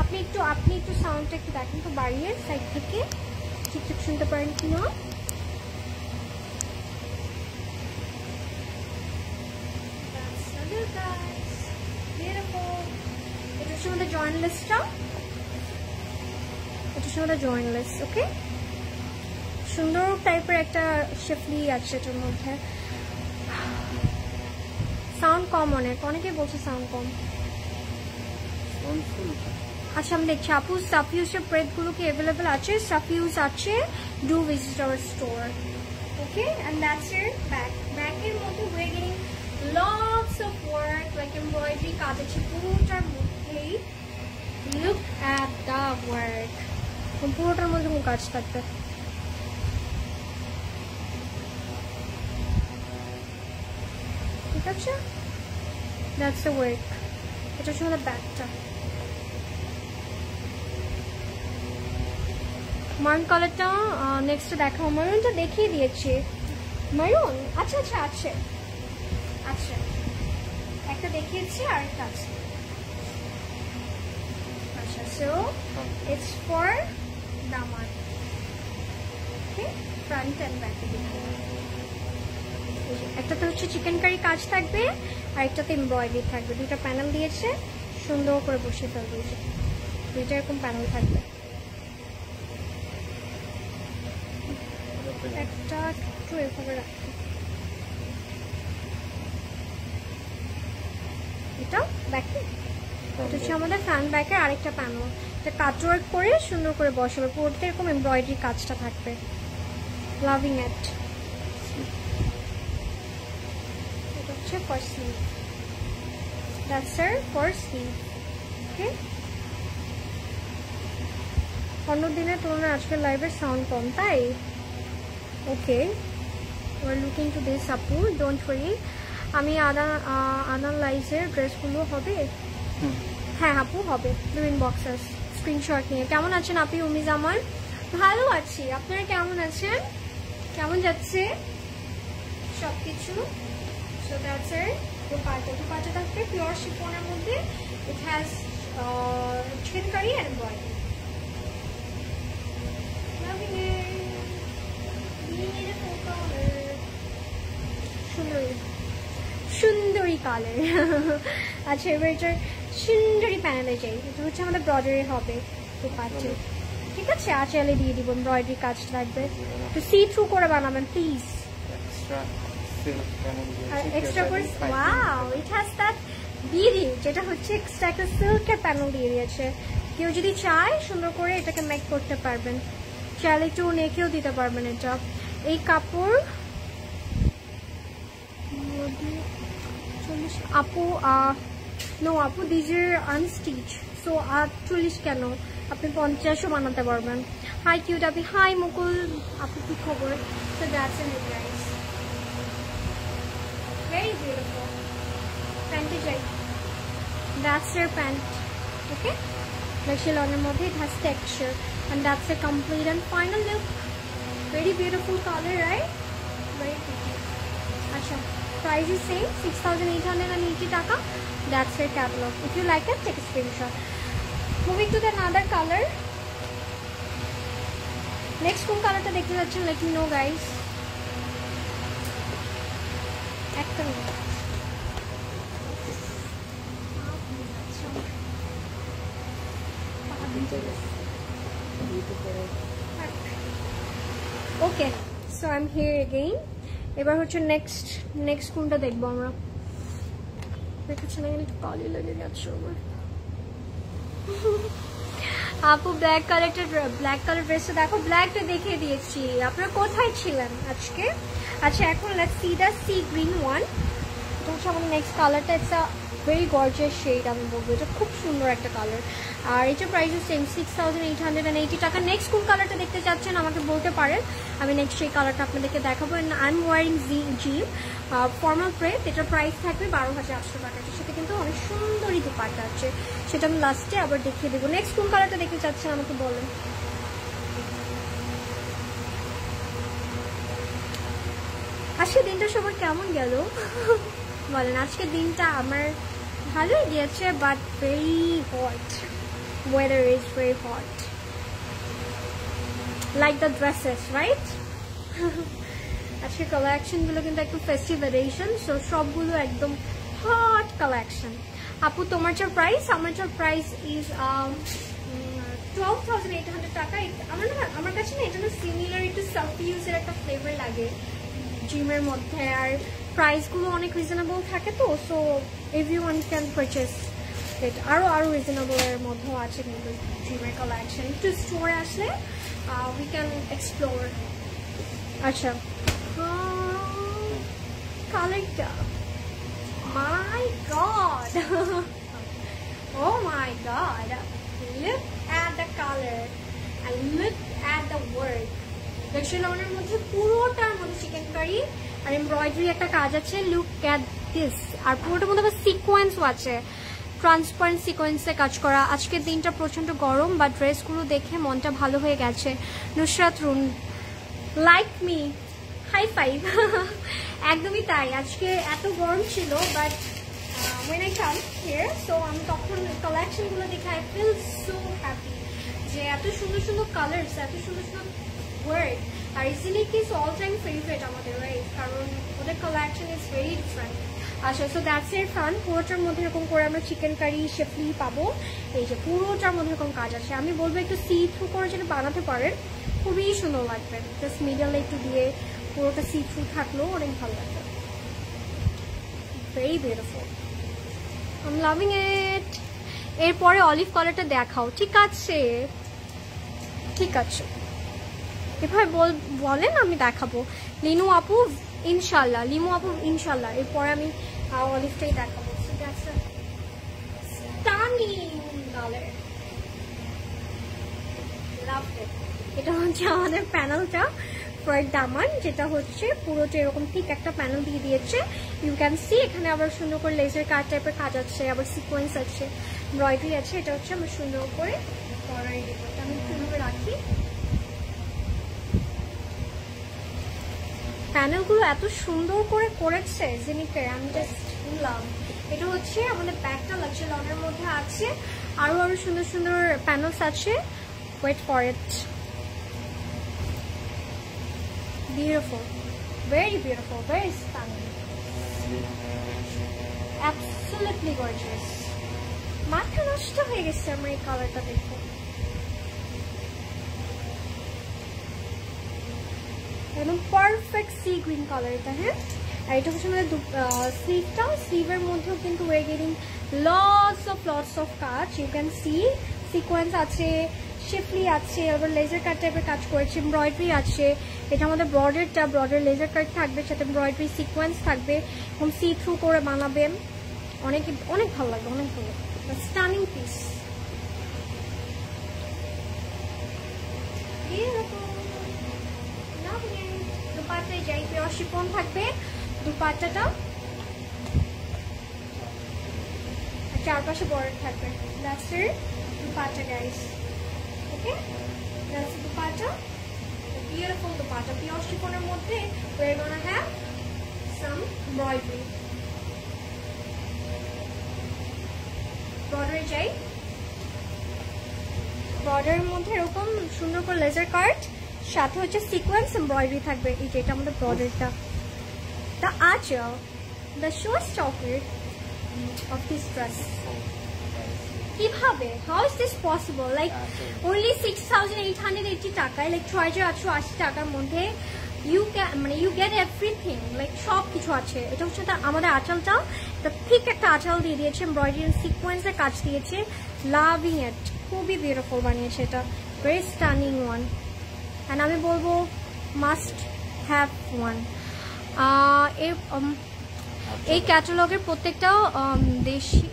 Speaker 1: আপনি একটু সাউন্ডটা একটু দেখেন তো বাড়িয়ে সাইড থেকে, ঠিকঠাক শুনতে পারেন কিনা। এটা হচ্ছে আমাদের জয়েন্টলেসটা, জয়েন্টলেস। ওকে, সুন্দর টাইপের একটা শেফলি আছে এটার মধ্যে। সাউন্ড কম অনেকে বলছে সাউন্ড কম। আচ্ছা, আমি দেখছি আপু সাফিউজের প্রেডগুলো কি অ্যাভেলেবেল আছে? সাফিউজ আছে, do visit our store. Okay, and that's your back. ব্যাকের মধ্যে we're getting lots of work like embroidery কাজ আছে পুরোটার মধ্যেই। Look at the work. পুরোটার মধ্যে কোন কাজ থাকবে। ঠিক আছে, that's the work. এটা হচ্ছে আমাদের ব্যাকটা। মারুন কালারটা নেক্সট দেখাও। মারুনটা দেখিয়ে দিয়েছি। মারুন আচ্ছা আছে, একটা দেখিয়েছি আর একটা আছে। আচ্ছা, so it's for Daman. Okay, front end back. একটাতে হচ্ছে চিকেন কারি কাজ থাকবে আর একটাতে এমব্রয়ডারি থাকবে। দুইটা প্যানেল দিয়েছে, সুন্দর করে বসিয়ে ফেলবে। দুইটা এরকম প্যানেল থাকবে। একটা একটু এভাবে রাখি, এটা ব্যাকে। এটা হচ্ছে আমাদের ফ্রন্ট ব্যাকের আরেকটা প্যানেল। এটা কাটওয়ার্ক করে সুন্দর করে বসাবে, পুরোটা এরকম এমব্রয়ডারি কাজটা থাকবে। Loving it. এটা হচ্ছে for sleeve, that's for sleeve. Okay, অন্য দিনের তুলনায় আজকের লাইভের সাউন্ড কম, তাই? Okay, we're looking to this আপু, ডোন্ট ওয়ারি। আমি আনালাইজের ড্রেসগুলো হবে। হ্যাঁ আপু হবে, ব্লু ইনবক্সেস স্ক্রিনশট নিয়ে। কেমন আছেন আপনি? উমিজ আমার ভালো আছি, আপনারা কেমন আছেন? কেমন যাচ্ছে সবকিছু? সো দ্যাটস দুপাটা থাকবে পিওর শিফনের মধ্যে। It has chikankari and embroidery. সুন্দরী কালার। আচ্ছা, এবার এটার সুন্দরী প্যানেলে যাই। এটা হচ্ছে আমাদের ব্রডারি হবে দুপাটে। ঠিক আছে, আঁচলে দিয়ে দিব, এমব্রয়ডারি কাজ থাকবে। তো সি থ্রু করে বানাবেন প্লিজ। এক্সট্রা করে wow, it has that BD, যেটা হচ্ছে এক্সট্রা একটা সিল্কের প্যানেল দিয়ে দিয়েছে। কেউ যদি চায় সুন্দর করে এটাকে মেক করতে পারবেন, চাইলে একটু নেকেও দিতে পারবেন। এটা এই কাপড় আপু নো আপু, দিস আর আনস্টিচ, সো 48 কেন, আপনি 50ও বানাতে পারবেন। হাই কিউট আপনি, হাই মুকুল আপু, কি খবর? So that's it guys, very beautiful. প্যান্টে যাই, দ্যাটস ইয়ার প্যান্ট। ওকে, লনের মধ্যে it has texture and that's the complete and final look. Very beautiful color, right? Very pretty. Acha, price is same, 6,880 taka. That's your catalog. If you like it, take a screenshot. Moving to the another colour. Next কোন কালারটা দেখতে যাচ্ছেন লেট মি নো গাইস। একটা minute. Okay, so I am here again. এবার হচ্ছে নেক্সট কোনটা দেখবো আমরা। দেখাচ্ছি না, একটু কালি লেগে যাচ্ছে আমার। আপু ব্ল্যাক কালার ড্রেসটা দেখো, ব্ল্যাকটা দেখিয়ে দিয়েছি। আপনারা কোথায় ছিলেন আজকে? আচ্ছা, এখন let's see the sea green one. এটা হচ্ছে আমাদের নেক্সট কালারটা। It's a very gorgeous shade, আমি বলবো এটা খুব সুন্দর একটা কালার। আর এটার প্রাইস সেম 6880 টাকা। নেক্সট কোন কালারটা দেখতে চাচ্ছেন আমাকে বলতে পারেন, আমি নেক্সট সেই কালারটা আপনাদেরকে দেখাবো। I am wiring G formal prep. এটার প্রাইস থাকবে 12800 টাকা। সেটা কিন্তু অনেক সুন্দরই দুপাট্টা আছে, সেটা আমি লাস্টে আবার দেখিয়ে দেবো। নেক্সট কোন কালারটা দেখতে চাচ্ছেন আমাকে বলেন। আজকে দিনটা সবার কেমন গেল বলেন। আজকের দিনটা আমার ভালোই গিয়েছে, but very hot, weather is very hot, like the dresses right. আজকের কালেকশনগুলো কিন্তু একটু ফেস্টিভ এডিশন, সো সবগুলো একদম হট কালেকশন। আপু তোমার যা প্রাইস, আমার যা প্রাইস ইজ 12,800 টাকা। আমার কাছে না এটা না সিমিলার একটু সাফ ইউজের একটা ফ্লেভার লাগে জিমের মধ্যে, আর প্রাইসগুলো অনেক রিজনেবল থাকে তো, সো এভরিওয়ান ক্যান পারচেস ইট। আরও রিজনেবলের মধ্যেও আছে কিন্তু জিমের কালেকশন। একটু স্টোরে আসলে উই ক্যান এক্সপ্লোর। আচ্ছা, কালারটা my god, oh my god, look at the color and look at the work. দেখছেন ওনার মধ্যে পুরোটার মধ্যে চিকেন কারি আর এমব্রয়ডারি একটা কাজ আছে। Look at this. আর পুরোটার মধ্যে আবার সিকোয়েন্সও আছে, ট্রান্সপারেন্ট সিকোয়েন্সে কাজ করা। আজকের দিনটা প্রচন্ড গরম, বা ড্রেসগুলো দেখে মনটা ভালো হয়ে গেছে। নুসরাত রুন, লাইক মি, হাই ফাইভ। একদমই তাই, আজকে এত গরম ছিল, but when I come here, so আমি তখন কালেকশনগুলো দেখে I feel so happy যে এত সুন্দর সুন্দর কালার্স, এত সুন্দর সুন্দর ওয়ার্ক। আর ইজিলি অল টাইম ফেভারিট আমাদের, রাইট? কারণ ওদের কালেকশন ইজ ভেরি ডিফারেন্ট। আচ্ছা, সো দ্যাটস এর ফান। পুরোটার মধ্যে এরকম করে আমরা চিকেন কারি শেফলি পাবো। এই যে পুরোটার মধ্যে এরকম কাজ আছে। আমি বলবো একটু সি থ্রু করে যেটা বানাতে পারেন, খুবই সুন্দর লাগবে। জাস্ট মিডলে একটু দিয়ে পুরোটা সি থ্রু থাকলেও অনেক ভালো লাগবে। Very beautiful, I am loving ইট। এরপরে অলিভ কালারটা দেখাও। ঠিক আছে, ঠিক আছে, এভাবে বলেন, আমি দেখাবো। লিনু আপু ইনশাল্লাহ, লিমু আপু ইনশাল্লাহ। এরপরে আমি অলিভটাই দেখাবো। স্টানিং কালার, লাভ ইট। এটা হচ্ছে আমাদের প্যানেলটা ফর দামান, যেটা হচ্ছে পুরোটা এরকম ঠিক একটা প্যানেল দিয়ে দিয়েছে। ইউ ক্যান সি এখানে আবার সুন্দর করে লেজার কাট টাইপের কাজ আছে, আবার সিকোয়েন্স আছে, এমব্রয়ডারি আছে। এটা হচ্ছে আমরা সুন্দর করে করাই দেবো। এটা আমি কিভাবে রাখি, প্যানেলগুলো এত সুন্দর করে করেছে জিনিকে, আমি জাস্ট শুনলাম। এটা হচ্ছে আমাদের ব্যাগটা লাক্সারি লনের মধ্যে আছে, আরো সুন্দর সুন্দর প্যানেলস আছে। Wait for it, beautiful, very beautiful, very stunning, absolutely gorgeous. মাথা নষ্ট হয়ে গেছে আমার এই কালারটা দেখো। একদম পারফেক্ট সি গ্রিন কালার এটা। হ্যাঁ, আর এটা হচ্ছে আমাদের স্লিভটা। স্লিভের মধ্যেও কিন্তু ওয়ে গেটিং লটস অফ কাজ। ইউ ক্যান সি সিকোয়েন্স আছে, শেফলি আছে, আবার লেজার কাট টাইপের কাজ করেছে, এমব্রয়ডারি আছে। এটা আমাদের ব্রডার লেজার কাট থাকবে, সাথে এমব্রয়ডারি সিকোয়েন্স থাকবে, এবং সি থ্রু করে বানাবেন। অনেক ভালো লাগবে, অনেক ভালো লাগবে। স্টানিং পিস, দুপাট্টায় যাই, পিওর শিফন থাকবে দুপাট্টাটা, চারপাশে বর্ডার থাকবে। দ্যাটস এর dupatta guys. Okay, that's dupatta, beautiful dupatta pure শিফনের মধ্যে। we're gonna have some embroidery. বর্ডারে যাই, ব্রডের মধ্যে এরকম সুন্দর করে লেজার কাট, সাথে হচ্ছে সিকোয়েন্স এমব্রয়ডারি থাকবে। এই যে এটা আমাদের ব্রডারটা, the aanchal, the show stopper of this dress. কিভাবে, how is this possible? Like only 6,880 টাকায়, লাইক 6,880 টাকার মধ্যে ইউ গেট এভরিথিং, লাইক সব কিছু আছে। এটা হচ্ছে আমাদের আঁচলটা, ঠিক একটা আঁচল দিয়ে দিয়েছে, এমব্রয়ডারি সিকোয়েন্সের কাজ দিয়েছে। লাভিং ইট, খুবই বিউটিফুল বানিয়েছে এটা, ভেরি স্টানিং ওয়ান। অ্যান্ড আমি বলবো মাস্ট হ্যাভ ওয়ান। এই ক্যাটালগের প্রত্যেকটা দেশি,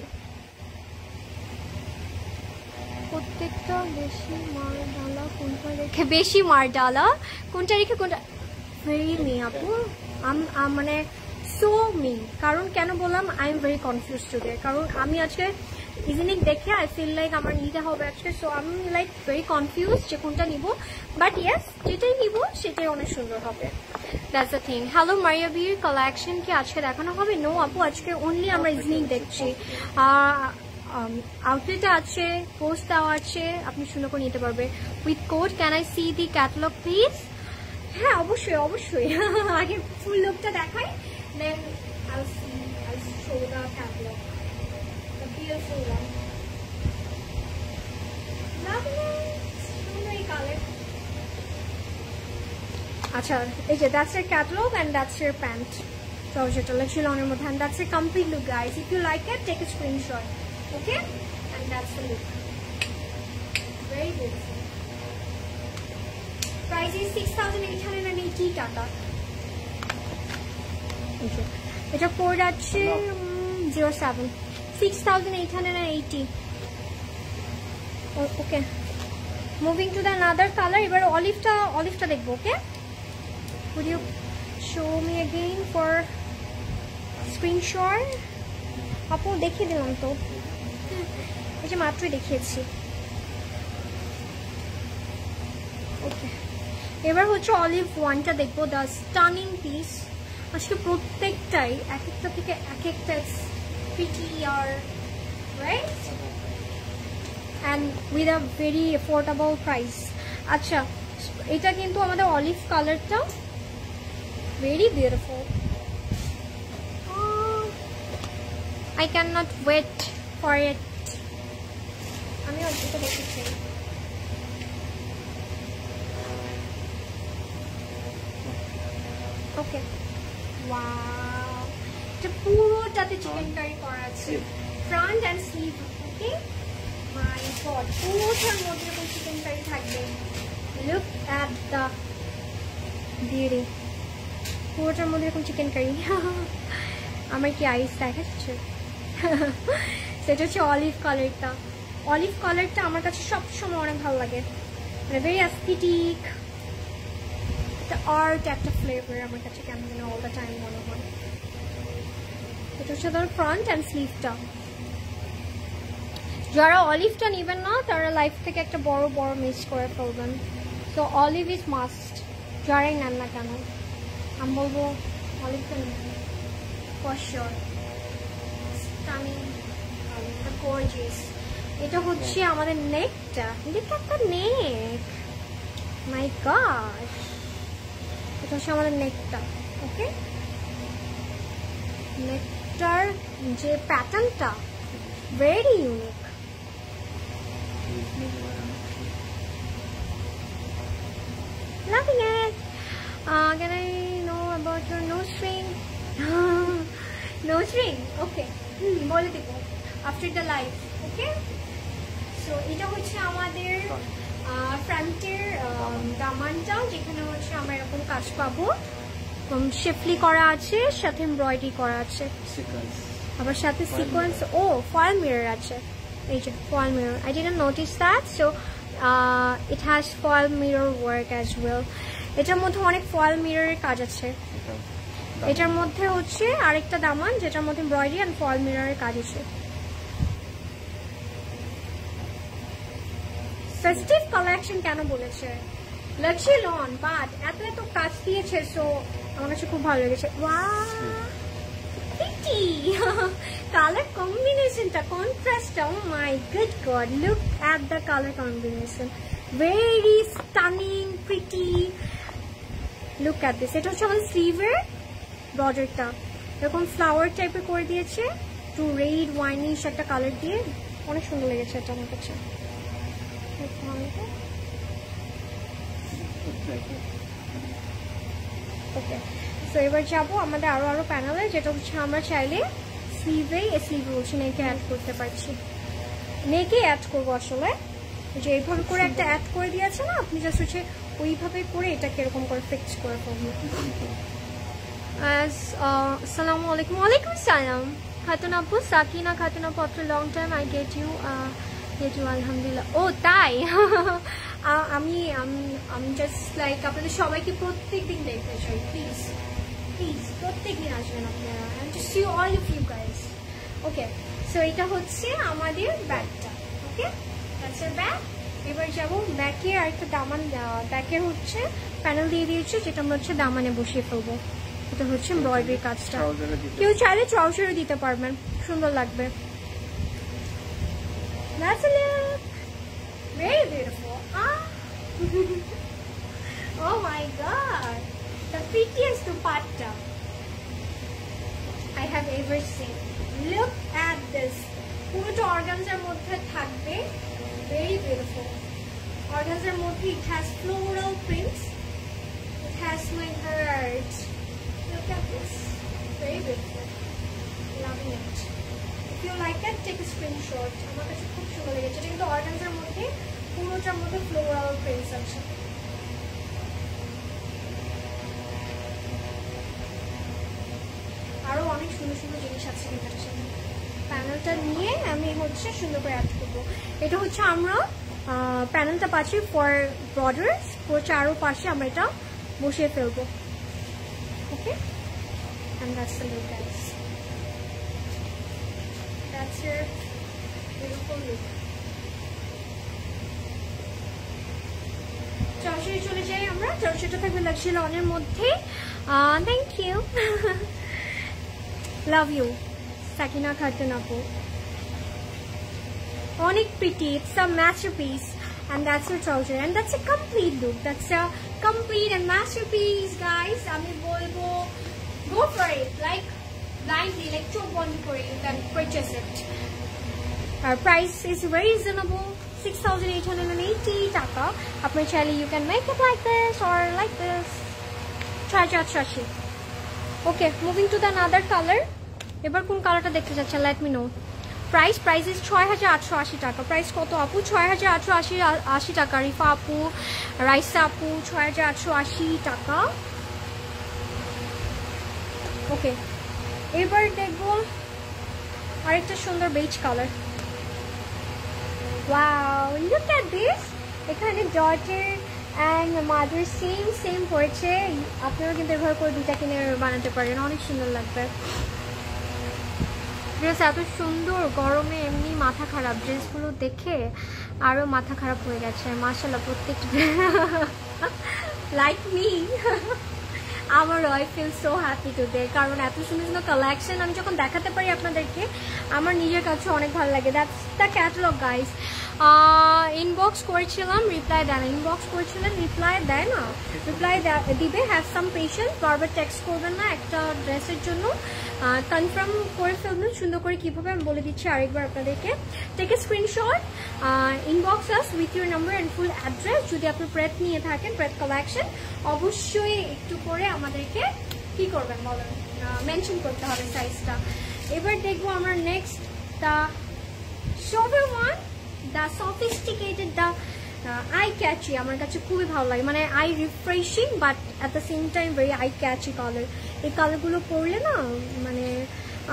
Speaker 1: বেশি মারডালা কোনটা রেখে কোনটা ভেরি মি আপু, মানে সো মি। কারণ কেন বললাম I am very confuse today, কারণ আমি আজকে ইভিনিং দেখে আই ফিল লাইক আমার নিতে হবে আজকে, so I am like very confuse যে কোনটা নিব। বাট ইয়েস, যেটাই নিব সেটাই অনেক সুন্দর হবে, that's the thing. Hello Maria বির কালেকশন কি আজকে দেখানো হবে? নো আপু, আজকে অনলি আমরা ইভিনিং দেখছি। আউটলেটে আছে, পোস্ট দেওয়া আছে, আপনি সুন্দর করে নিতে পারবে with code. Can I see the catalogue please? হ্যাঁ অবশ্যই অবশ্যই, আগে ফুল লুকটা দেখাই, দেন I'll show the catalog, the beautiful one. Lovely, সুন্দর এই কালার। আচ্ছা এই যে that's your catalog and that's your pant, যেটা লেচিলনের মধ্যে, and that's a complete look guys. If you like it, take a screenshot, okay? And that's the look, very beautiful. Price is 6,880 টাকা। এটা কোড আছে 07, 6,880। Okay, moving to the another colour. এবার অলিভটা দেখবো। ওকে, would you show me again for screenshot? আপু দেখিয়ে দিলাম তো, এই যে মাত্রই দেখিয়েছি। ওকে, এবার হচ্ছে অলিভ ওয়ানটা দেখবো, দ্য স্টানিং পিস। আজকে প্রত্যেকটাই এক একটা থেকে এক একটা প্রিটি আর right, and with a very affordable price. আচ্ছা, এটা কিন্তু আমাদের অলিভ কালারটা very beautiful. I can not wait for it. আমি এটা দেখেছি। ওকে, ওয়াও, এটা পুরোটাতে চিকেন কারি করা আছে, ফ্রন্ট এন্ড স্লিভ। ওকে, মাই গড, পুরোটার মধ্যে এরকম চিকেন কারি থাকবে। লুক অ্যাট দ্য বিউটি, পুরোটার মধ্যে এরকম চিকেন কারি। আমার কি আইস দেখা যাচ্ছে? সেটা হচ্ছে অলিভ কালারটা। অলিভ কালারটা আমার কাছে সবসময় অনেক ভালো লাগে, মানে ভেরি অ্যাস্থেটিক, একটা আর্ট, একটা ফ্লেভার আমার কাছে কেমন যেন অল দ্য টাইম মনে হয়। এটা হচ্ছে ধর ফ্রন্ট অ্যান্ড স্লিভটা। যারা অলিভটা নেবেন না তারা লাইফ থেকে একটা বড় বড় মিস করে ফেলবেন। সো অলিভ ইজ মাস্ট, যারাই নেন না কেন আমি বলবো অলিভটা নেবেন ফর শিওর। Stunning, gorgeous. এটা হচ্ছে আমাদের নেকটা, এটা একটা নেক, মাই গড। এটা হচ্ছে আমাদের নেকটা। ওকে, নেকটার যে প্যাটার্নটা very unique. Loving it. Can I know about your nose ring? Nose ring? Okay. বলে দিব after the live. Okay? So এটা হচ্ছে আমাদের ফ্রন্টের দামানটা, যেখানে হচ্ছে আমরা এরকম কাজ পাবো, শেফলি করা আছে, সাথে এমব্রয়ডারি করা আছে, আবার সাথে সিকোয়েন্স। ও ফয়েল মিরর আছে, এই যে foil mirror, I didn't notice that. So it has foil mirror work as well. এটার মধ্যে অনেক ফয়েল মিররের কাজ আছে। এটার মধ্যে হচ্ছে আরেকটা দামান যেটার মধ্যে এমব্রয়ডারি এন্ড ফয়েল মিররের কাজ আছে। ফেস্টিভ কালেকশন কেন বলেছে লক্ষ্মী লন, বাট এত এত কাজ দিয়েছে, সো আমার কাছে খুব ভালো লেগেছে। ওয়াও, প্রিটি কালার কম্বিনেশনটা, কন্ট্রাস্টটা, oh my good god, look at the colour combination, very stunning, pretty. Look at this. এটা হচ্ছে আমাদের স্লিভের বর্ডারটা এরকম ফ্লাওয়ার টাইপের করে দিয়েছে, একটু রেড ওয়াইনিশ একটা কালার দিয়ে, অনেক সুন্দর লেগেছে এটা আমার কাছে। ওকে, তো এবার যাবো আমাদের আরো প্যানেলে, যেটা হচ্ছে আমরা চাইলে স্লিভে বলছি নেকে অ্যাড করতে পারছি, নেকে অ্যাড করবো আসলে, যে এইভাবে করে একটা অ্যাড করে দিয়েছে না, আপনি জাস্ট হচ্ছে ওইভাবে করে এটাকে এরকম করে ফিক্স করে ফেলবো। আসসালামু আলাইকুম। ওয়ালাইকুম সালাম খাতুন আপু, সাকিনা খাতুন আপু, after long time I get you আলহামদুলিল্লাহ। ও তাই আমি জাস্ট লাইক আপনাদের সবাইকে প্রত্যেক দিন দেখতে চাই, প্লিজ প্রত্যেক দিন আসবেন আপনারা, I to see all of you guys. Okay, so এটা হচ্ছে আমাদের ব্যাগটা। Okay, that's our bag. এবার যাবো ব্যাকে, আর একটা দামান, ব্যাকের হচ্ছে প্যানেল দিয়ে দিয়েছে, যেটা আমরা হচ্ছে দামানে বসিয়ে ফেলবো। এটা হচ্ছে এমব্রয়ডারি কাজটা, কেউ চাইলে ট্রাউজারও দিতে পারবেন, সুন্দর লাগবে। That's a look. Very beautiful. Oh my god. The prettiest dupatta I have ever seen. Look at this. পুরোটা অর্গানজার মধ্যে থাকবে, very beautiful. অর্গানজার মধ্যে it has floral prints. It has my heart. Look at this. Very beautiful. Loving it. If you like that, take a screenshot. আমার কাছে খুব সুন্দর লেগেছে। এটা কিন্তু অর্গানজার মধ্যে পুরোটার মধ্যে ফ্লোরাল প্রিন্টস আছে। আরো অনেক সুন্দর সুন্দর জিনিস আছে এটার সাথে। প্যানেলটা নিয়ে আমি হচ্ছে সুন্দর করে অ্যাড করবো। এটা হচ্ছে আমরা প্যানেলটা পাচ্ছি ফর বর্ডার্স, পুরো চারোপাশে আমরা এটা বসিয়ে ফেলবো। ওকে, and that's the look, guys. That's your beautiful look. চশরে চলে যাই আমরা। চশরটা থাকবে লাক্সারি লনের মধ্যে। Thank you, love you Sakina Khatun আপু, অনেক pretty, it's a masterpiece, and that's your trouser, and that's a complete look. That's a complete and masterpiece, guys. আমি বলবো go for it, like blindly, like চোখ বন্ধ করে you can purchase it. Our price is very reasonable, 6,880 টাকা. আপনার চাইলে you can make it like this or like this. Try shashi. Okay, moving to the another color. এবার কোন কালারটা দেখতে চাচ্ছেন, let me know. Price is 6,880 টাকা. প্রাইস কত আপু? 6,880 টাকা। রিফা আপু, রাইসা আপু, 6,880 টাকা। ওকে, এবার দেখবো আরেকটা সুন্দর beige colour. Wow, look at this. এখানে ডটার অ্যান্ড মাদার সেম পড়েছে। আপনারা কিন্তু এভাবে করে দুইটা কিনে বানাতে পারেন, অনেক সুন্দর লাগবে। ড্রেস এত সুন্দর, গরমে এমনি মাথা খারাপ, ড্রেসগুলো দেখে আরও মাথা খারাপ হয়ে গেছে। মাশাআল্লাহ, প্রত্যেকটা লাইক মি, আমারও I feel so happy today, কারণ এত সুন্দর সুন্দর কালেকশন আমি যখন দেখাতে পারি আপনাদেরকে, আমার নিজের কাছে অনেক ভালো লাগে। That's the catalogue, guys. Inbox করেছিলাম, রিপ্লাই দেয় না। ইনবক্স করেছিলেন, রিপ্লাই দেয় না। রিপ্লাই দিবে, হ্যাভ সাম পেশেন্স, বারবার টেক্সট করবেন না একটা ড্রেসের জন্য, কনফার্ম করে ফেলবেন সুন্দর করে। কীভাবে আমি বলে দিচ্ছি আরেকবার আপনাদেরকে। Take a screenshot, inbox us with your number and full address. যদি আপনি প্রেত নিয়ে থাকেন, প্রেত কালেকশন, অবশ্যই একটু করে আমাদেরকে কি করবেন বলেন, মেনশন করতে হবে সাইজটা। এবার দেখবো আমরা next the sober one, the sophisticated, the eye catchy. আমার কাছে খুবই ভালো লাগে, মানে I refreshing but at the same time very eye catchy colour. এই কালারগুলো পরলে না, মানে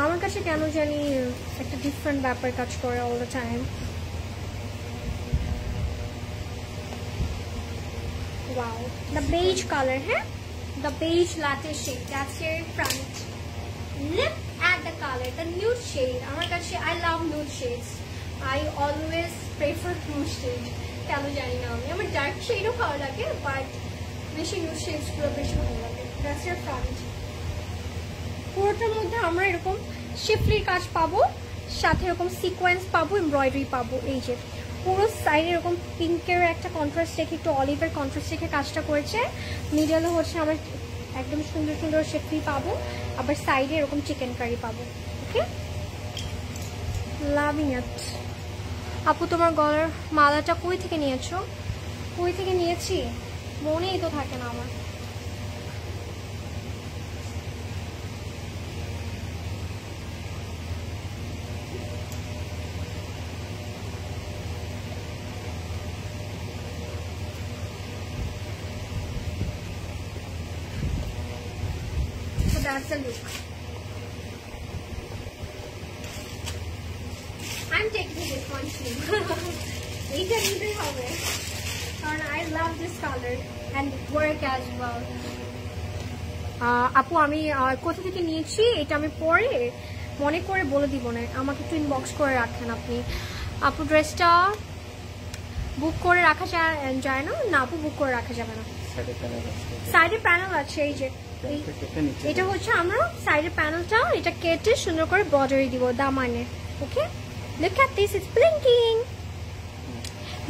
Speaker 1: আমার কাছে কেন জানি একটা ডিফারেন্ট ব্যাপার কাজ করে all the time. Wow, the beige colour, হ্যাঁ, the beige latte shade, that's your front. Look at the colour, the nude shade. আমার কাছে I love nude shades, I always prefer nude shade, কেন জানি না আমি। আমার ডার্ক শেডও ভালো লাগে, বাট বেশি নিউড শেডসগুলো বেশি ভালো লাগে। That's your front. পুরোটার মধ্যে আমরা এরকম শিফলির কাজ পাবো, সাথে এরকম সিকোয়েন্স পাবো, এমব্রয়ডারি পাবো। এই যে পুরো সাইডে এরকম পিঙ্কের একটা কন্ট্রাস্ট রেখে, একটু অলিভের কন্ট্রাস্ট রেখে কাজটা করেছে। মিডলে হচ্ছে আমার একদম সুন্দর সুন্দর শিফলি পাবো, আবার সাইডে এরকম চিকেন কারি পাবো। ওকে, লাভিং ইট। আপু তোমার গলার মালাটা কই থেকে নিয়েছো? কই থেকে নিয়েছি মনেই তো থাকে না আমার। That's the look. I'm taking this one too. এইটা নিতেই হবে কারণ I love this color and work as well. আপু আমি কোথা থেকে নিয়েছি এটা আমি পরে মনে করে বলে দিব না, আমাকে একটু ইনবক্স করে রাখেন আপনি। আপু ড্রেসটা বুক করে রাখা যায় না? না আপু, বুক করে রাখা যাবে না। সাইডে প্যানেল আছে, এই যে এটা হচ্ছে আমরা সাইডের প্যানেলটা এটা কেটে সুন্দর করে বর্ডারি দিব দামানে। Okay, look at this, it's blinking.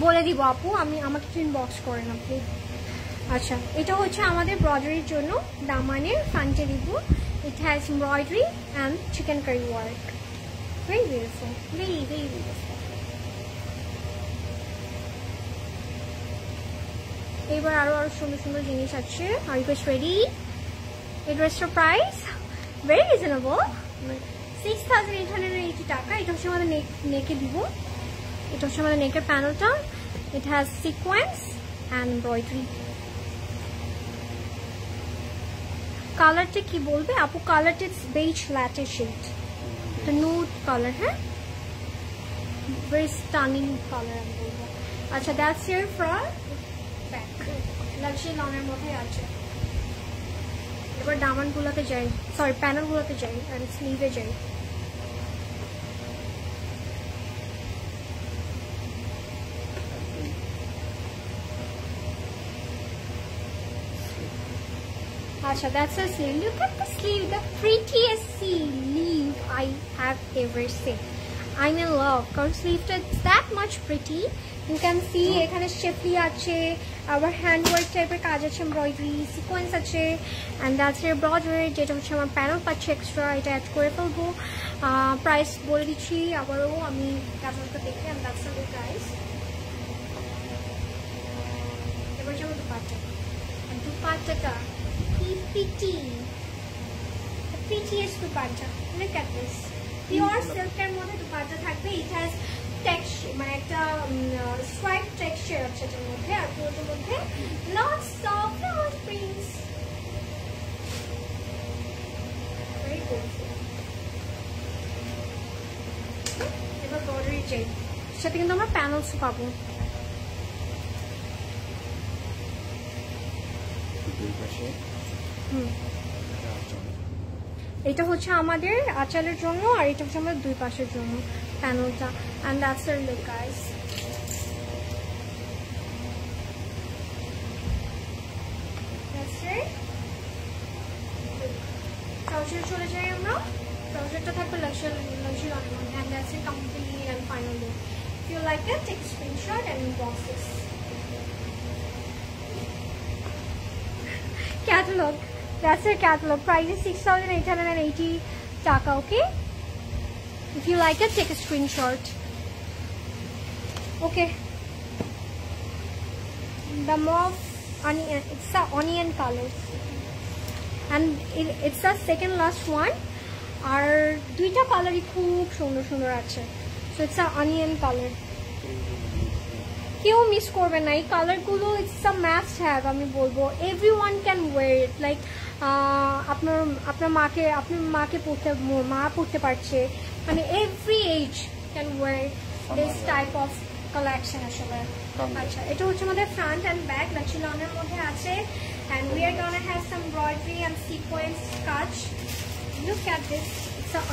Speaker 1: বলে দিব আপু, আমাকে ইনবক্স করেন আপনি। আচ্ছা, এটা হচ্ছে আমাদের ব্রডারির জন্য দামানের ফ্রন্টে দিব। It has embroidery and chikankari work. Very beautiful, very very beautiful. এবার আরো সুন্দর সুন্দর জিনিস আছে। Are you guys ready? এই ড্রেসটার প্রাইস ভেরি রিজনেবল, 6,880 টাকা। এটা হচ্ছে আমাদের নেকে দিব। এটা হচ্ছে আমাদের নেকের প্যানেলটা। It has sequence and embroidery. কালারটা কি বলবে আপু? কালারটা বেজ ল্যাটে শেড, এটা নুড কালার। হ্যাঁ, ভেরি স্টানিং কালার আমি বলবো। আচ্ছা, that's your front back, luxury লনের মধ্যে আছে। এবার দামানগুলোতে যাই, সরি প্যানেলগুলোতে যাই আর স্লিভে যাই। Acha, that's a sleeve. Look at the sleeve, the prettiest sleeve I have ever seen. I'm in love. Because sleeve is that much pretty. You can see এখানে শেফলি আছে, আবার হ্যান্ডওয়ার্ক টাইপের কাজ আছে, এমব্রয়ডারি সিকোয়েন্স আছে, অ্যান্ড দ্যাটস এর ব্রডারি, যেটা হচ্ছে আমার প্যানেল পাচ্ছে এক্সট্রা, এটা অ্যাড করে ফেলবো। প্রাইস বলে দিচ্ছি আবারও আমি ক্যাটালগটা দেখে, অ্যান্ড দ্যাটস দ্য প্রাইস। এবার যাবো দুপাট্টা। দুপাট্টাটা কি pretty, the prettiest dupatta. Look at this. Pure silk-এর মধ্যে দুপাট্টা থাকবে। It has texture, মানে একটা স্ট্রাইপ টেক্সচার আছে এটার মধ্যে, আর পুরোটার মধ্যে lots of flower prints. Very good. এবার বর্ডারি চাই, সাথে কিন্তু আমরা প্যানেলস পাবো। এটা হচ্ছে আমাদের আঁচলের জন্য, আর এটা হচ্ছে আমাদের দুই পাশের জন্য প্যানেলটা। And that's our look guys. Trouser চলে যাই আমরা। ট্রাউজারটা থাকবে লাক্সারি অনের মধ্যে, and that's a complete and final look. If you like it, take screenshot and inbox this. Catalog. That's their catalog. Price is 6,880 taka. Okay. If you like it, take a screenshot. Okay. The mauve onion. It's the onion color, and it's the second last one. আর দুইটা কালারই খুব সুন্দর সুন্দর আছে। So it's the onion color. কেউ মিস করবে না এই কালারগুলো। ইটস আ মাস্ট হ্যাভ আমি বলবো। Everyone can wear it. Like আপনার মাকে পড়তে পারছে, মানে every age can wear this type of collection আসলে। আচ্ছা, এটা হচ্ছে আমাদের ফ্রন্ট অ্যান্ড ব্যাক লাক্সারি লনের মধ্যে আছে, and we are gonna have some embroidery and sequence কাজ। Look at this, it's a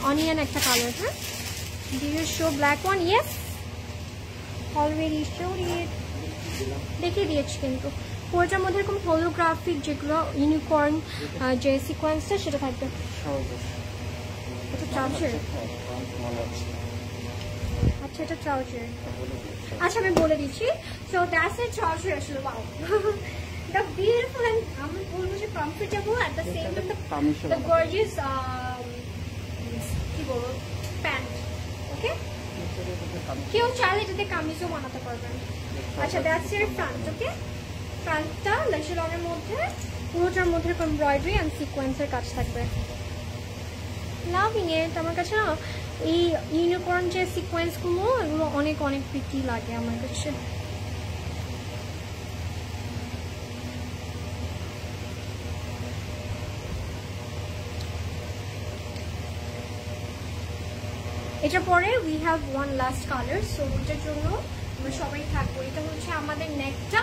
Speaker 1: onion একটা কালার। হ্যাঁ, do you show black one? Yes, already showed it, দেখিয়ে দিয়েছি। কিন্তু পুরোটার মধ্যে এরকম হোলোগ্রাফিক যেগুলো ইউনিকর্ন যে সিকোয়েন্সটা সেটা থাকবে। এটা ট্রাউজার, আচ্ছা এটা ট্রাউজার, আচ্ছা আমি বলে দিচ্ছি। সো দ্যাটস এ ট্রাউজার আসলে। ওয়াও দ্য বিউটিফুল এন্ড আমি বলবো যে comfortable at the same time the gorgeous কি বলবো প্যান্ট। ওকে, কেউ চাইলে এটাতে কামিজও বানাতে পারবেন। আচ্ছা দ্যাটস এর ফ্রন্ট। ওকে, ফ্রন্টটা লেশলনের মধ্যে পুরোটার মধ্যে এমব্রয়ডারি অ্যান্ড সিকোয়েন্সের কাজ থাকবে। Loving it. আমার কাছে না এই ইউনিকর্ন যে সিকোয়েন্সগুলো এগুলো অনেক অনেক প্রিটি লাগে আমার কাছে। এটার পরে we have one last colour, so ওটার জন্য আমরা সবাই থাকবো। এটা হচ্ছে আমাদের নেকটা,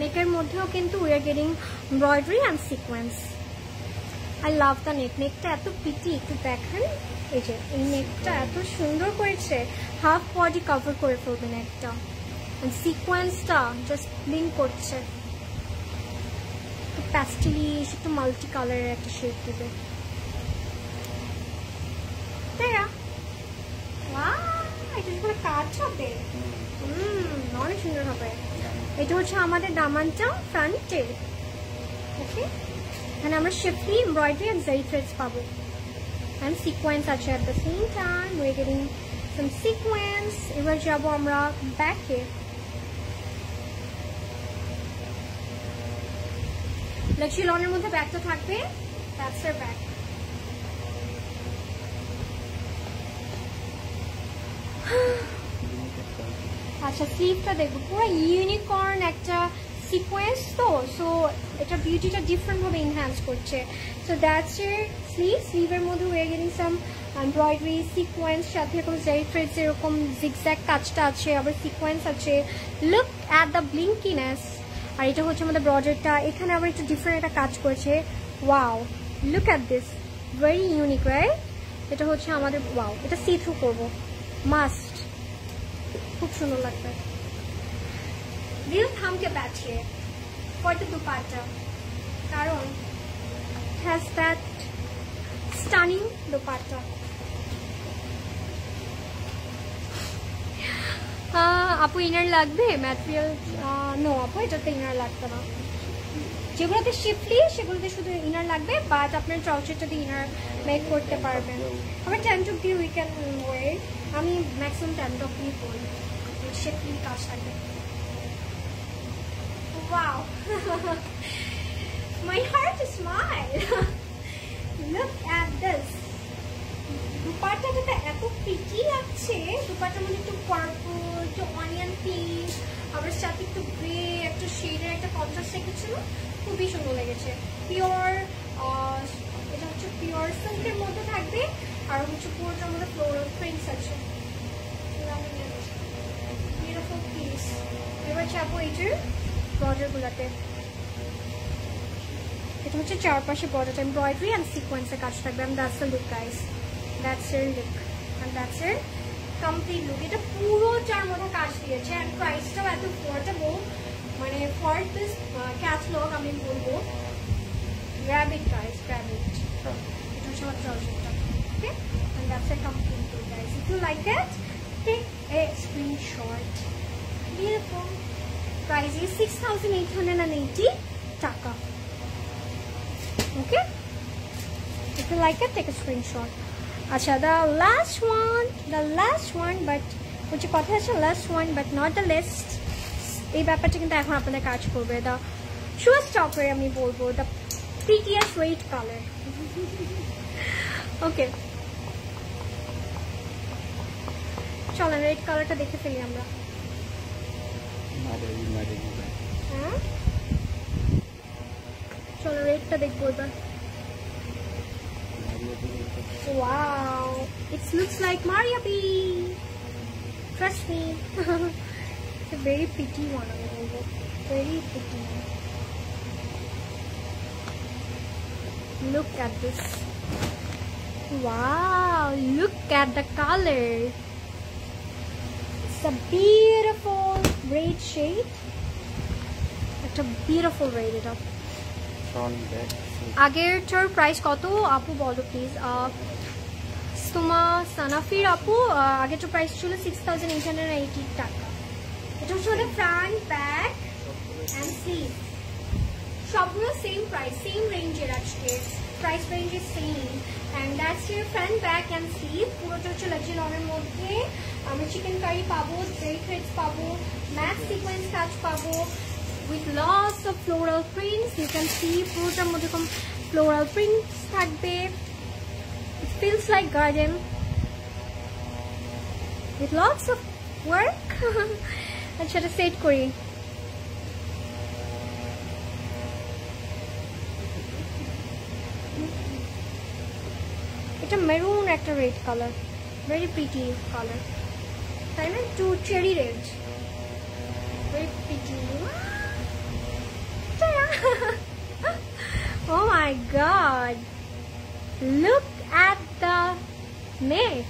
Speaker 1: নেকের মধ্যেও কিন্তু we are getting embroidery and sequence. I love the neck, নেকটা এত পিটি, একটু দেখেন এই যে এই নেকটা এত সুন্দর করেছে, হাফ বডি কভার করে ফেলবে নেকটা, সিকোয়েন্সটা জাস্ট ব্লিঙ্ক করছে, একটু প্যাস্টেলিশ একটু মাল্টি কালারের একটা শেড দেবে। এটা কাজ হবে, অনেক সুন্দর হবে। এটা হচ্ছে আমাদের দামানটা ফ্রন্টে। ওকে, এখানে আমরা শিফলি এমব্রয়ডারি এন্ড জারি থ্রেডস পাবো এন্ড সিকোয়েন্স আছে at the same time. We are getting some sequence. এবার যাবো আমরা ব্যাকে। লেক্সিলনের মধ্যে ব্যাগটা থাকবে, দ্যাটস আওয়ার ব্যাগ। আচ্ছা স্লিভটা দেখবো, পুরো ইউনিকর্ন একটা সিকোয়েন্স তো, সো এটা বিউটিটা ডিফারেন্ট ভাবে এনহ্যান্স করছে। সো দ্যাটস এর স্লিভ। স্লিভের মধ্যে we are getting some embroidery sequence, সাথে এরকম জারি থ্রেডস এরকম জিগজ্যাগ কাজটা আছে, আবার সিকোয়েন্স আছে। Look at the blinkiness. আর এটা হচ্ছে আমাদের ব্রডারটা, এখানে আবার একটু ডিফারেন্ট একটা কাজ করেছে। Wow, look at this, very unique right. এটা হচ্ছে আমাদের ওয়াও, এটা সি থ্রু করবো, মাস্ট, খুব সুন্দর লাগবে। দিল থামকে बैठिए फॉर द दुपट्टा, কারণ has that stunning दुपट्टा। আপু ইনার লাগবে ম্যাটেরিয়াল? নো আপু, এটাতে ইনার লাগবে না। যেগুলোতে শিফলি সেগুলোতে শুধু ইনার লাগবে, বাট আপনার ট্রাউজারটা দিয়ে ইনার মেক করতে পারবেন। আবার ট্যান টপ দিয়ে উই ক্যান ওয়ার, আমি ম্যাক্সিমাম ট্যান টপ দিয়ে পরি, শিফলি কাজ থাকবে। Wow, my heart is smile. Look at this. দুপাট্টাটা এত প্রিটি লাগছে, দুপাট্টার মধ্যে একটু পার্পল, একটু অনিয়ন পিঙ্ক, আবার সাথে একটু গ্রে, একটা শেডের একটা কন্ট্রাস্ট রেখেছিল, খুবই সুন্দর লেগেছে। পিওর, এটা হচ্ছে পিওর সিল্কের মধ্যে থাকবে, আর হচ্ছে পুরোটার মধ্যে ফ্লোরাল প্রিন্টস আছে। Beautiful piece. এবার যাবো এইটার বর্ডারগুলোতে। এটা হচ্ছে চারপাশে বর্ডারটা এমব্রয়ডারি অ্যান্ড সিকোয়েন্সের কাজ থাকবে। And that's the look guys, that's a look and that's a complete look. এটা পুরোটার মধ্যে কাজ দিয়েছে অ্যান্ড প্রাইসটাও এত অ্যাফোর্ডেবল, মানে ফর দিস ক্যাটালগ আমি বলবো grab it guys, grab it. এটা হচ্ছে আমার ট্রাউজারটা। Okay, and that's a complete look guys. If you like it, take a screenshot. Beautiful. Price is 6,880 taka. Okay, if you like it, take a screenshot. Acha, the last one, but which kotha ache last one but not the least. এই ব্যাপারটা কিন্তু এখন আপনাদের কাজ করবে। the show stopper আমি বলবো, the prettiest red color. Okay, চলো রেড কালারটা দেখে ফেলি আমরা। চলো রেডটা দেখবো এবার। Wow, it looks like Maria B. Trust me. It's a very pretty one. Very pretty. Look at this. Wow, look at the color. It's a beautiful red shade. It's a beautiful red এটা। আগেরটার প্রাইস কত আপু বলো প্লিজ। সো কুসুমা সানাফির আপু, আগের তো প্রাইস ছিল 6,880 টাকা। এটা হচ্ছে ওদের ফ্রন্ট, ব্যাক অ্যান্ড স্লিভ, সবগুলো সেম প্রাইস, সেম রেঞ্জের। আজকে price range is same, and that's your front, back and sleeve. পুরোটা হচ্ছে লাক্সারি লনের মধ্যে। আমরা চিকেন কারি পাবো, জেরি থ্রেডস পাবো, ম্যাট সিকোয়েন্স কাজ পাবো, with lots of floral prints. You can see পুরোটার মধ্যে কম floral prints থাকবে। It feels like garden with lots of work. আচ্ছা, এটা সেট করি। এটা মেরুন একটা red colour, very pretty colour, তাই না? To cherry red, very pretty. Oh my god, look at the neck.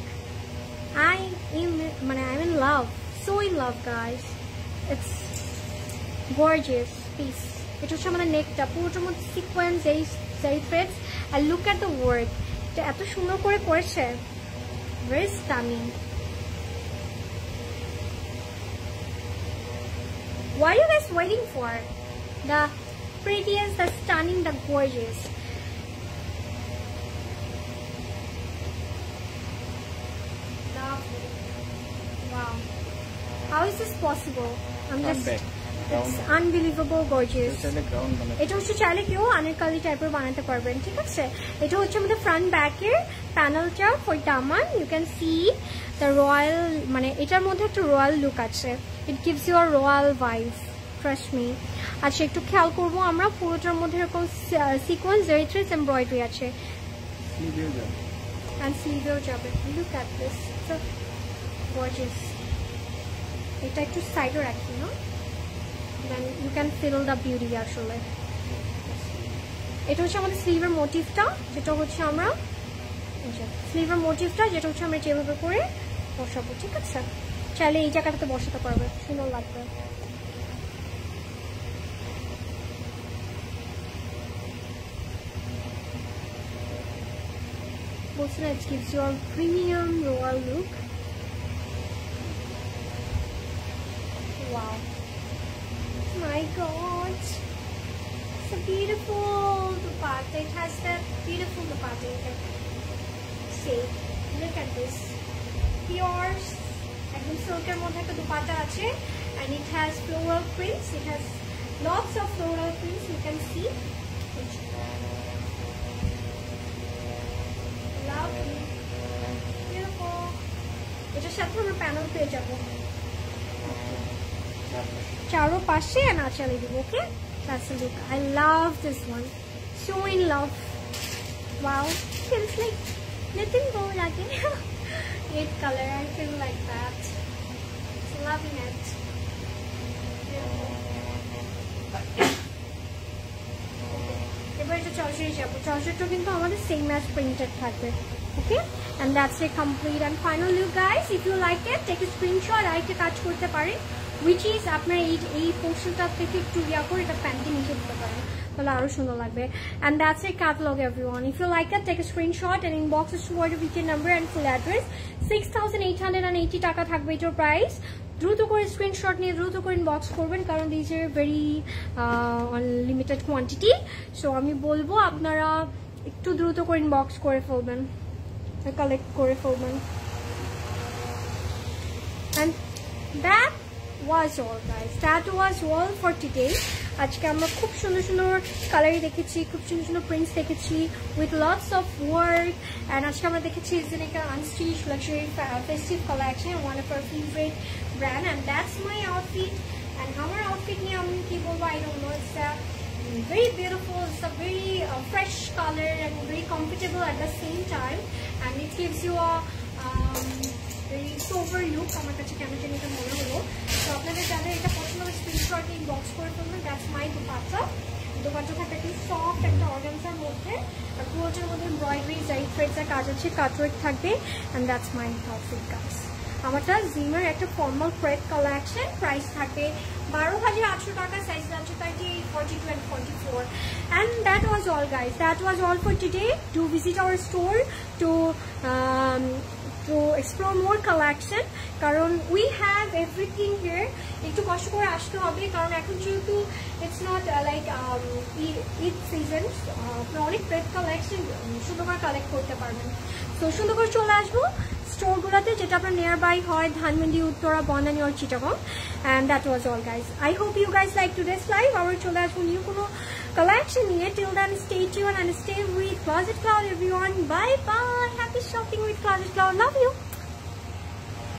Speaker 1: I'm in love, so in love guys. It's gorgeous piece. It was আমাদের নেকটা পুরোটার মধ্যে sequence, zari threads, and look at the work. এটা এত সুন্দর করে করেছে, very stunning. What are you guys waiting for? The prettiest, the stunning, the gorgeous. Lovely. Wow. How is this possible? It's unbelievable gorgeous. এটা হচ্ছে চাইলে কেউ আনারকলি টাইপের বানাতে পারবেন, ঠিক আছে? এটা হচ্ছে আমাদের ফ্রন্ট ব্যাকের প্যানেলটা for daman. You can see the royal, মানে এটার মধ্যে একটা রয়্যাল লুক আছে। It gives you a royal vibe, trust me. আচ্ছা, একটু খেয়াল করবো আমরা, পুরোটার মধ্যে এরকম সিকোয়েন্স, জেরি থ্রেডস, এমব্রয়ডারি আছে, and স্লিভেও যাবে। Look at this, so gorgeous. এটা একটু সাইডে রাখি, না? Then you can feel the beauty আসলে। এটা হচ্ছে আমাদের স্লিভের মোটিভটা, যেটা হচ্ছে আমরা যেভাবে করে বসাবো, ঠিক আছে? চাইলে এই জায়গাটাতে বসাতে পারবে, সুন্দর লাগবে। Also, it gives you a premium royal look. Wow. My god. It's a beautiful dupatta. It has that beautiful dupatta. You can see. Look at this. Pure একদম silk-এর মধ্যে একটা dupatta আছে, and it has floral prints. It has lots of floral prints. You can see. Lovely. Beautiful. এটার সাথে আমরা প্যানেল পেয়ে যাবো চারো পাশে, and আঁচলে দিব। ওকে, that's the look. I love this one. So in love. Wow. Feels like letting go lagi. Red color. I feel like that. So loving it. এবার এটা ট্রাউজারে যাবো। ট্রাউজারটা কিন্তু আমাদের সেম ম্যাচ প্রিন্টেড থাকবে। Okay, and that's a complete and final look guys. If you like it, take a screenshot, আরেকটা কাজ করতে পারেন, which is আপনার এই পোর্শনটা থেকে একটু ইয়া করে এটা প্যান্টে নিচে দিতে পারেন, তাহলে আরো সুন্দর লাগবে। And that's a catalog everyone. If you like it, take a screenshot and inbox us toward your weekend number and full address. 6,880 টাকা থাকবে এটার প্রাইস। দ্রুত করে স্ক্রিনশট নিয়ে দ্রুত করে ইনবক্স করবেন, কারণ this are very limited quantity. So আমি বলবো আপনারা একটু দ্রুত করে ইনবক্স করে ফেলবেন, কালেক্ট করে ফেলবেন। And that was all guys, that was all for today. আজকে আমরা খুব সুন্দর সুন্দর কালারই দেখেছি, খুব সুন্দর সুন্দর প্রিন্টস দেখেছি with lots of work, and আজকে আমরা দেখেছি Zeneca Unstitched luxury festive collection, one of our favorite brand, and that's my outfit. And our outfit নিয়ে আমি কি বলবো, I don't know, it's very beautiful, it's a very fresh color and very comfortable at the same time, and it gives you a very sober look. আমার কাছে কেন জানি এটা মনে হলো। তো আপনাদের যাদের এটা পছন্দ হবে স্ক্রিনশট নিয়ে ইনবক্স করে ফেলবেন। That's my dupatta. দুপাট্টা থাকে একটু সফট একটা অর্গানজার মধ্যে, আর পুরোটার মধ্যে এমব্রয়ডারি, জারি থ্রেডসের কাজ আছে, কাটওয়ার্ক থাকবে, and that's my outfit guys. আমারটা জিমের একটা ফর্মাল ক্রেপ কালেকশন, প্রাইস থাকবে 12,800 টাকা, সাইজ আছে 38, 42 and 44. And that was all guys, that was all for today. Do visit our store to explore more collection, কারণ we have everything here. একটু কষ্ট করে আসতে হবে কারণ এখন যেহেতু it's not like Eid season, আপনারা অনেক ক্রেপ কালেকশন সুন্দর করে কালেক্ট করতে পারবেন। তো সুন্দর করে চলে আসবো স্টোরগুলোতে যেটা আপনার নিয়ার বাই হয়, Dhanmondi, Uttara, Banani or Chittagong. And that was all guys. I hope you guys like today's live. আবার চলে আসবো নিউ কোনো collection নিয়ে। Till then stay tuned and stay with Closet Cloud everyone. Bye bye. Happy shopping with Closet Cloud. Love you.